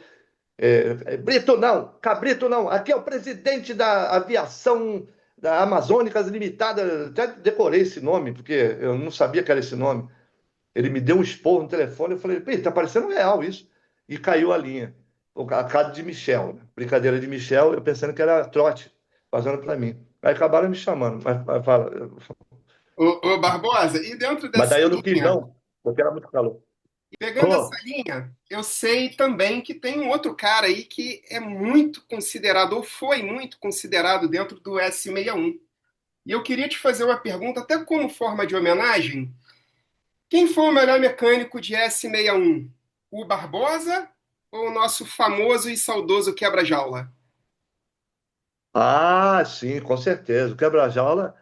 Brito não, Cabrito não, aqui é o presidente da aviação da Amazônicas Limitada. Até decorei esse nome, porque eu não sabia que era esse nome. Ele me deu um esporro no telefone, eu falei, tá parecendo real isso. E caiu a linha. A cara de Michel, né? Brincadeira de Michel, eu pensando que era trote, passando para mim. Aí acabaram me chamando. Ô, Barbosa, e dentro Mas dessa daí eu não quis, linha, não, porque era muito calor. pegando essa Ô, linha, eu sei também que tem um outro cara aí que é muito considerado, ou foi muito considerado dentro do S61. E eu queria te fazer uma pergunta, até como forma de homenagem. Quem foi o melhor mecânico de S61? O Barbosa ou o nosso famoso e saudoso quebra-jaula? sim, com certeza. O quebra-jaula,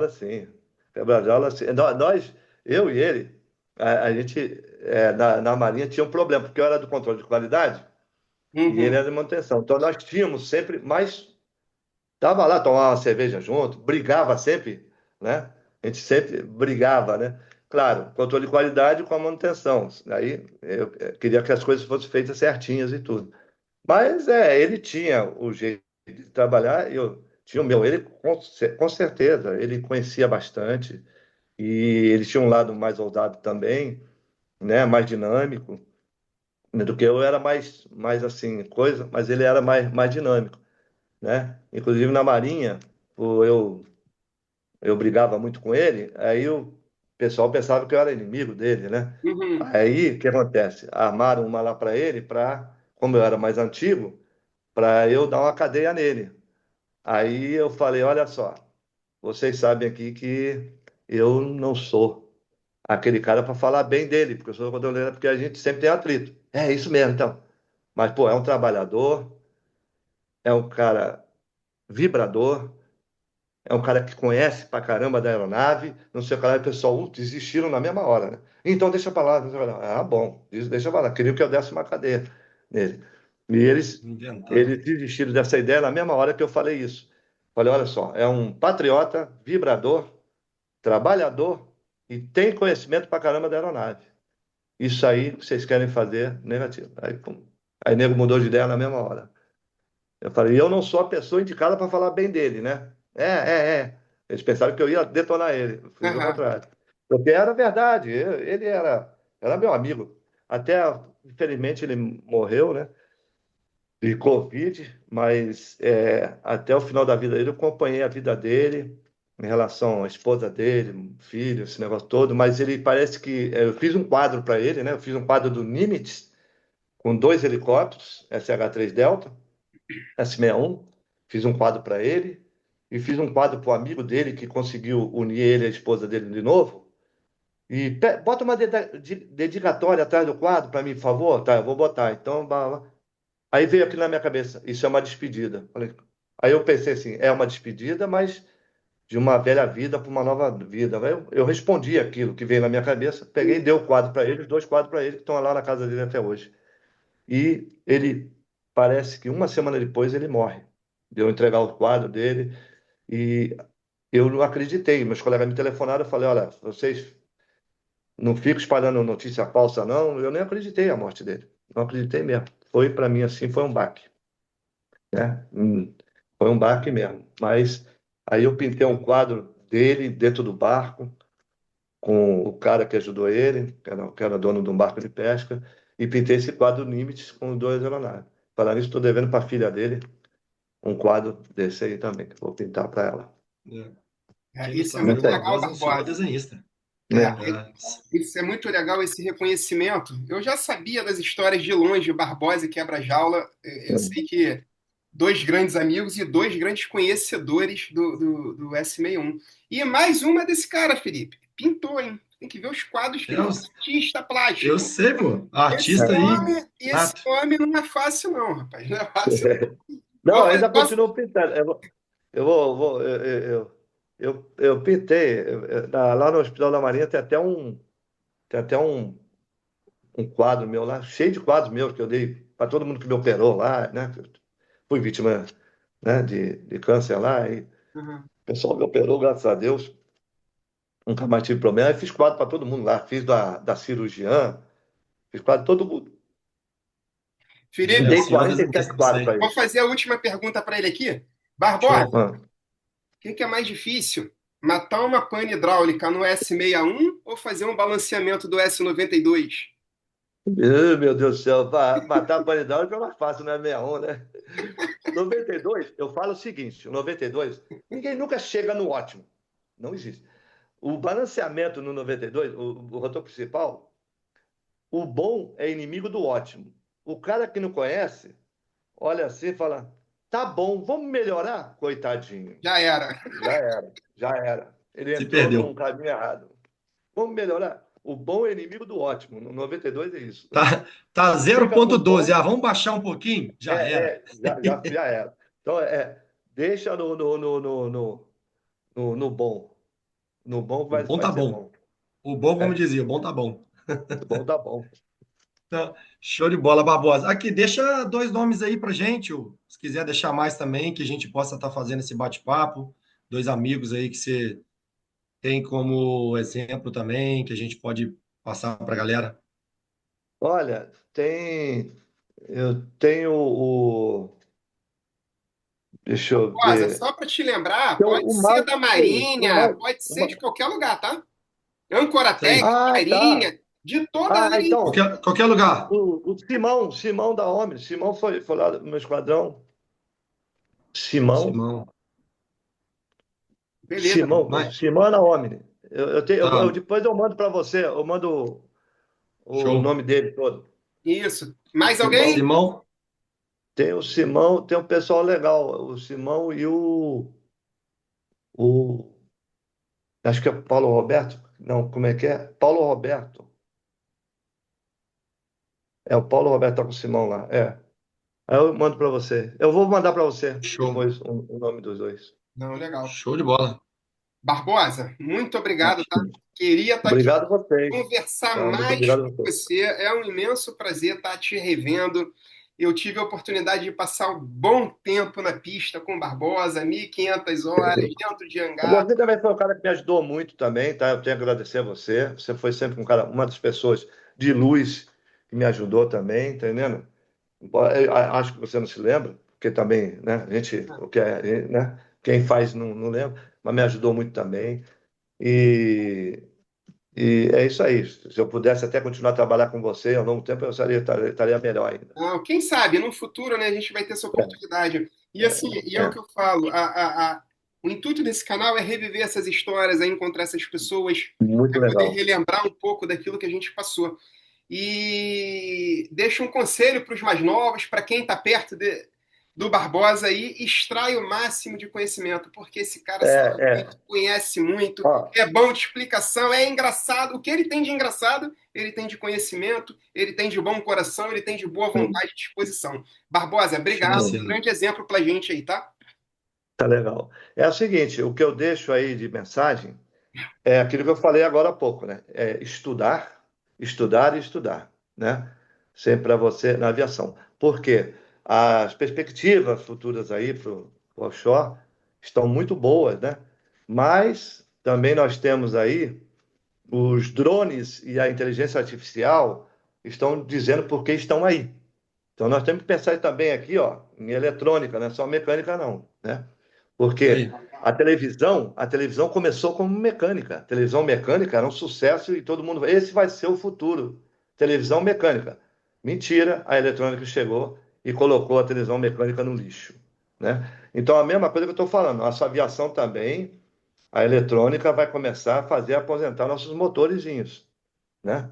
sim. Quebra-jaula, sim. Eu e ele, a gente, na Marinha tinha um problema, porque eu era do controle de qualidade e ele Uhum. era de manutenção. Então nós tínhamos sempre mais. Tava lá, tomava uma cerveja junto, brigava sempre, né? A gente sempre brigava, né? Claro, controle de qualidade com a manutenção. Aí eu queria que as coisas fossem feitas certinhas e tudo. Mas ele tinha o jeito de trabalhar, eu tinha o meu, ele com certeza, ele conhecia bastante e ele tinha um lado mais ousado também, né? Mais dinâmico, né, do que eu era mais assim, coisa, mas ele era mais dinâmico, né? Inclusive na Marinha, eu brigava muito com ele, aí o pessoal pensava que eu era inimigo dele, né? Uhum. Aí o que acontece? Armaram uma lá para ele, como eu era mais antigo, para eu dar uma cadeia nele. Aí eu falei: olha só, vocês sabem aqui que eu não sou aquele cara para falar bem dele, porque eu sou controleiro, porque a gente sempre tem atrito. É isso mesmo, então. Mas, pô, é um trabalhador, é um cara vibrador. É um cara que conhece pra caramba da aeronave, não sei o que lá, e o pessoal desistiram na mesma hora, né? Então deixa pra lá, deixa pra lá. Bom, deixa pra lá. Queriam que eu desse uma cadeia nele. E eles Inventaram. desistiram dessa ideia na mesma hora que eu falei isso. Falei, olha só, é um patriota, vibrador, trabalhador e tem conhecimento pra caramba da aeronave. Isso aí que vocês querem fazer, negativo. Aí, pum. Aí o nego mudou de ideia na mesma hora. Eu falei, eu não sou a pessoa indicada para falar bem dele, né? É. Eles pensaram que eu ia detonar ele. Eu fiz o Aham. contrário. Porque era verdade, ele era meu amigo. Até, infelizmente, ele morreu, né? De Covid, mas até o final da vida dele, eu acompanhei a vida dele, em relação à esposa dele, filho, esse negócio todo. Mas ele parece que. Eu fiz um quadro para ele, né? Eu fiz um quadro do Nimitz, com 2 helicópteros, SH-3 Delta. S61, fiz um quadro para ele e fiz um quadro para o amigo dele que conseguiu unir ele e a esposa dele de novo. E bota uma dedicatória atrás do quadro para mim, por favor. Tá, eu vou botar. Então, aí veio aqui na minha cabeça, isso é uma despedida. Aí eu pensei assim, é uma despedida, mas de uma velha vida para uma nova vida. Aí eu respondi aquilo que veio na minha cabeça, peguei e dei o quadro para ele, os 2 quadros para ele que estão lá na casa dele até hoje. E ele parece que uma semana depois ele morre. Deu entregar o quadro dele e eu não acreditei. Meus colegas me telefonaram, eu falei, olha, vocês não ficam espalhando notícia falsa, não. Eu nem acreditei a morte dele. Não acreditei mesmo. Foi para mim assim, foi um baque, né? Foi um baque mesmo. Mas aí eu pintei um quadro dele dentro do barco, com o cara que ajudou ele, que era dono de um barco de pesca, e pintei esse quadro Nimitz com os 2 aeronaves. Falar nisso, estou devendo para a filha dele um quadro desse aí também, que eu vou pintar para ela. É. É, Quem não isso é sabe, o muito legal, Barbosa é um senhor Barbosa. desenhista. É, Né? É. isso é muito legal, esse reconhecimento. Eu já sabia das histórias de longe, Barbosa e Quebra-Jaula. Eu sei que dois grandes amigos e dois grandes conhecedores do S61. E mais uma desse cara, Felipe. Pintou, hein? Tem que ver os quadros que ele Eu, faz. Artista eu plástico. sei, pô. Esse Artista aí, homem, esse nato. homem não é fácil, não, rapaz. Não é fácil. Não, Vou fazer, ainda continuo pintando. Eu pintei. Lá no Hospital da Marinha tem até um quadro meu lá, cheio de quadros meus que eu dei para todo mundo que me operou lá, né? Fui vítima, né, de câncer lá, e o Uhum. pessoal me operou, graças a Deus. Nunca mais tive problema. Eu fiz quadro para todo mundo lá, fiz da cirurgiã, fiz quadro todo mundo. É, Felipe, o Dei senhor fez 47 isso quadros aí. para vou ele. fazer a última pergunta para ele aqui. Barbosa, Show. o Ah. que é mais difícil? Matar uma pane hidráulica no S61 ou fazer um balanceamento do S92? Meu Deus do céu, matar a paridade é mais fácil, não é 61, né? 92, eu falo o seguinte: o 92, ninguém nunca chega no ótimo. Não existe. O balanceamento no 92, o rotor principal, o bom é inimigo do ótimo. O cara que não conhece, olha assim e fala: tá bom, vamos melhorar? Coitadinho. Já era. Já era, já era. Ele Se entrou num perdeu. caminho errado. Vamos melhorar? O bom é inimigo do ótimo. No 92 é isso. Tá Fica com o 0,12. bom. Ah, vamos baixar um pouquinho? Já era. Já era. Então, deixa no bom. No bom O bom vai tá ser bom. bom. O bom, como É, dizia, o bom tá bom. o bom tá bom. Então, show de bola, Barbosa. Aqui, deixa dois nomes aí pra gente, ô. Se quiser deixar mais também, que a gente possa estar fazendo esse bate-papo. Dois amigos aí que você tem como exemplo também, que a gente pode passar pra galera. Olha, eu tenho deixa eu Barbosa, ver. só para te lembrar, Então, pode o ser mais, da o Marinha, mais, pode ser de uma- qualquer lugar, tá? Ancoratec, Sei. tá. Marinha, de toda a área. Então, Qualquer lugar. o Simão da Omni, Simão foi lá no meu esquadrão. Simão, Simão. Beleza. Mas, Simão é na Omni. tá. Depois eu mando para você, eu mando o Show. nome dele todo. Isso. Mais alguém? Simão, Simão. tem o Simão, tem um pessoal legal, o Simão e o acho que é Paulo Roberto. Não, como é que é? Paulo Roberto. É o Paulo Roberto tá com o Simão lá. É. Aí eu mando para você. Eu vou mandar para você Show. depois o nome dos dois. Não, legal. Show de bola. Barbosa, muito obrigado, tá? Queria estar aqui Obrigado a vocês. conversar Tá? Muito mais obrigado com a vocês. você. É um imenso prazer estar te revendo. Eu tive a oportunidade de passar um bom tempo na pista com o Barbosa, 1.500 horas dentro de hangar. Você também foi um cara que me ajudou muito também, tá? Eu tenho que agradecer a você. Você foi sempre um cara, uma das pessoas de luz que me ajudou também, tá entendendo? Acho que você não se lembra, porque também, né? A gente, o que é, né? Quem faz não lembra, mas me ajudou muito também. E, e é isso aí. Se eu pudesse até continuar a trabalhar com você ao longo tempo, estaria melhor ainda. Não, quem sabe, no futuro, né, a gente vai ter essa oportunidade. E assim, e é o É, que eu falo, o intuito desse canal é reviver essas histórias, é encontrar essas pessoas, muito é poder legal. relembrar um pouco daquilo que a gente passou. E deixo um conselho para os mais novos, para quem está perto do Barbosa aí, extrai o máximo de conhecimento, porque esse cara sabe muito, É. conhece muito, Ó, é bom de explicação, é engraçado. O que ele tem de engraçado, ele tem de conhecimento, ele tem de bom coração, ele tem de boa vontade e disposição. Barbosa, Show, obrigado, um Marcelo. grande exemplo para a gente aí, tá? tá legal. É o seguinte, o que eu deixo aí de mensagem é aquilo que eu falei agora há pouco, né? É estudar, estudar e estudar, né? Sempre para você na aviação. Porque as perspectivas futuras aí para o offshore estão muito boas, né? Mas também nós temos aí os drones e a inteligência artificial estão dizendo por que estão aí. Então nós temos que pensar também aqui, ó, em eletrônica, não é só mecânica não, né? Porque Aí. a televisão começou como mecânica. A televisão mecânica era um sucesso e todo mundo, esse vai ser o futuro. Televisão mecânica. Mentira, a eletrônica chegou e colocou a televisão mecânica no lixo, né? Então a mesma coisa que eu estou falando, nossa aviação também, a eletrônica vai começar a fazer aposentar nossos motorzinhos, né?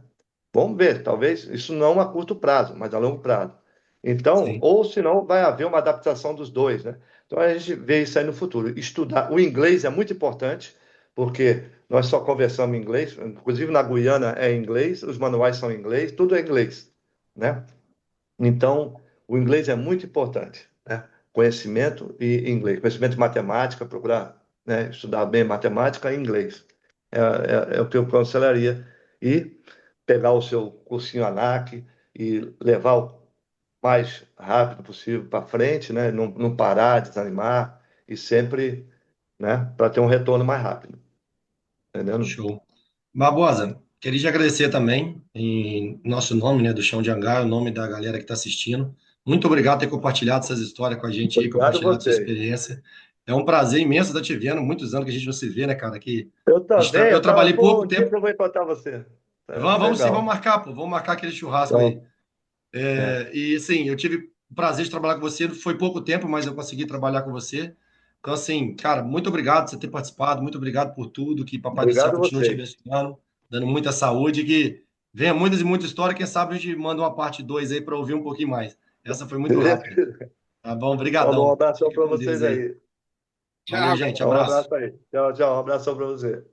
Vamos ver, talvez isso não a curto prazo, mas a longo prazo. Então, Sim. ou senão vai haver uma adaptação dos dois, né? Então a gente vê isso aí no futuro. Estudar, o inglês é muito importante, porque nós só conversamos em inglês, inclusive na Guiana é em inglês, os manuais são em inglês, tudo é inglês, né? Então, o inglês é muito importante, né? Conhecimento e inglês, conhecimento de matemática, procurar, né, estudar bem matemática e inglês. É o que eu aconselharia. E pegar o seu cursinho ANAC e levar o mais rápido possível para frente, né? Não parar, desanimar e sempre, né, para ter um retorno mais rápido, entendendo? Show. Barbosa, queria te agradecer também, em nosso nome, né, do Chão de Angar, o nome da galera que está assistindo. Muito obrigado por ter compartilhado essas histórias com a gente aí, Obrigado a compartilhado sua vocês. experiência. É um prazer imenso estar te vendo, muitos anos que a gente não se vê, né, cara? Eu também, Eu trabalhei pô, pouco um dia tempo. que eu vou encontrar você. É, Vamos sim, vamos legal. marcar, pô, vamos marcar aquele churrasco aí. Então, é, E assim, eu tive o prazer de trabalhar com você, foi pouco tempo, mas eu consegui trabalhar com você. Então, assim, cara, muito obrigado por você ter participado, muito obrigado por tudo, que Papai do Céu obrigado a continue te vocês. abençoando, dando muita saúde, que venha muitas e muitas histórias, quem sabe a gente manda uma parte 2 aí para ouvir um pouquinho mais. Essa foi muito rápida. Tá bom? Tá bom, um Obrigadão. abração Fica para com Deus vocês aí. aí. Valeu, Tchau, gente. Um Abraço. abraço aí. Tchau, tchau. Um abração para você.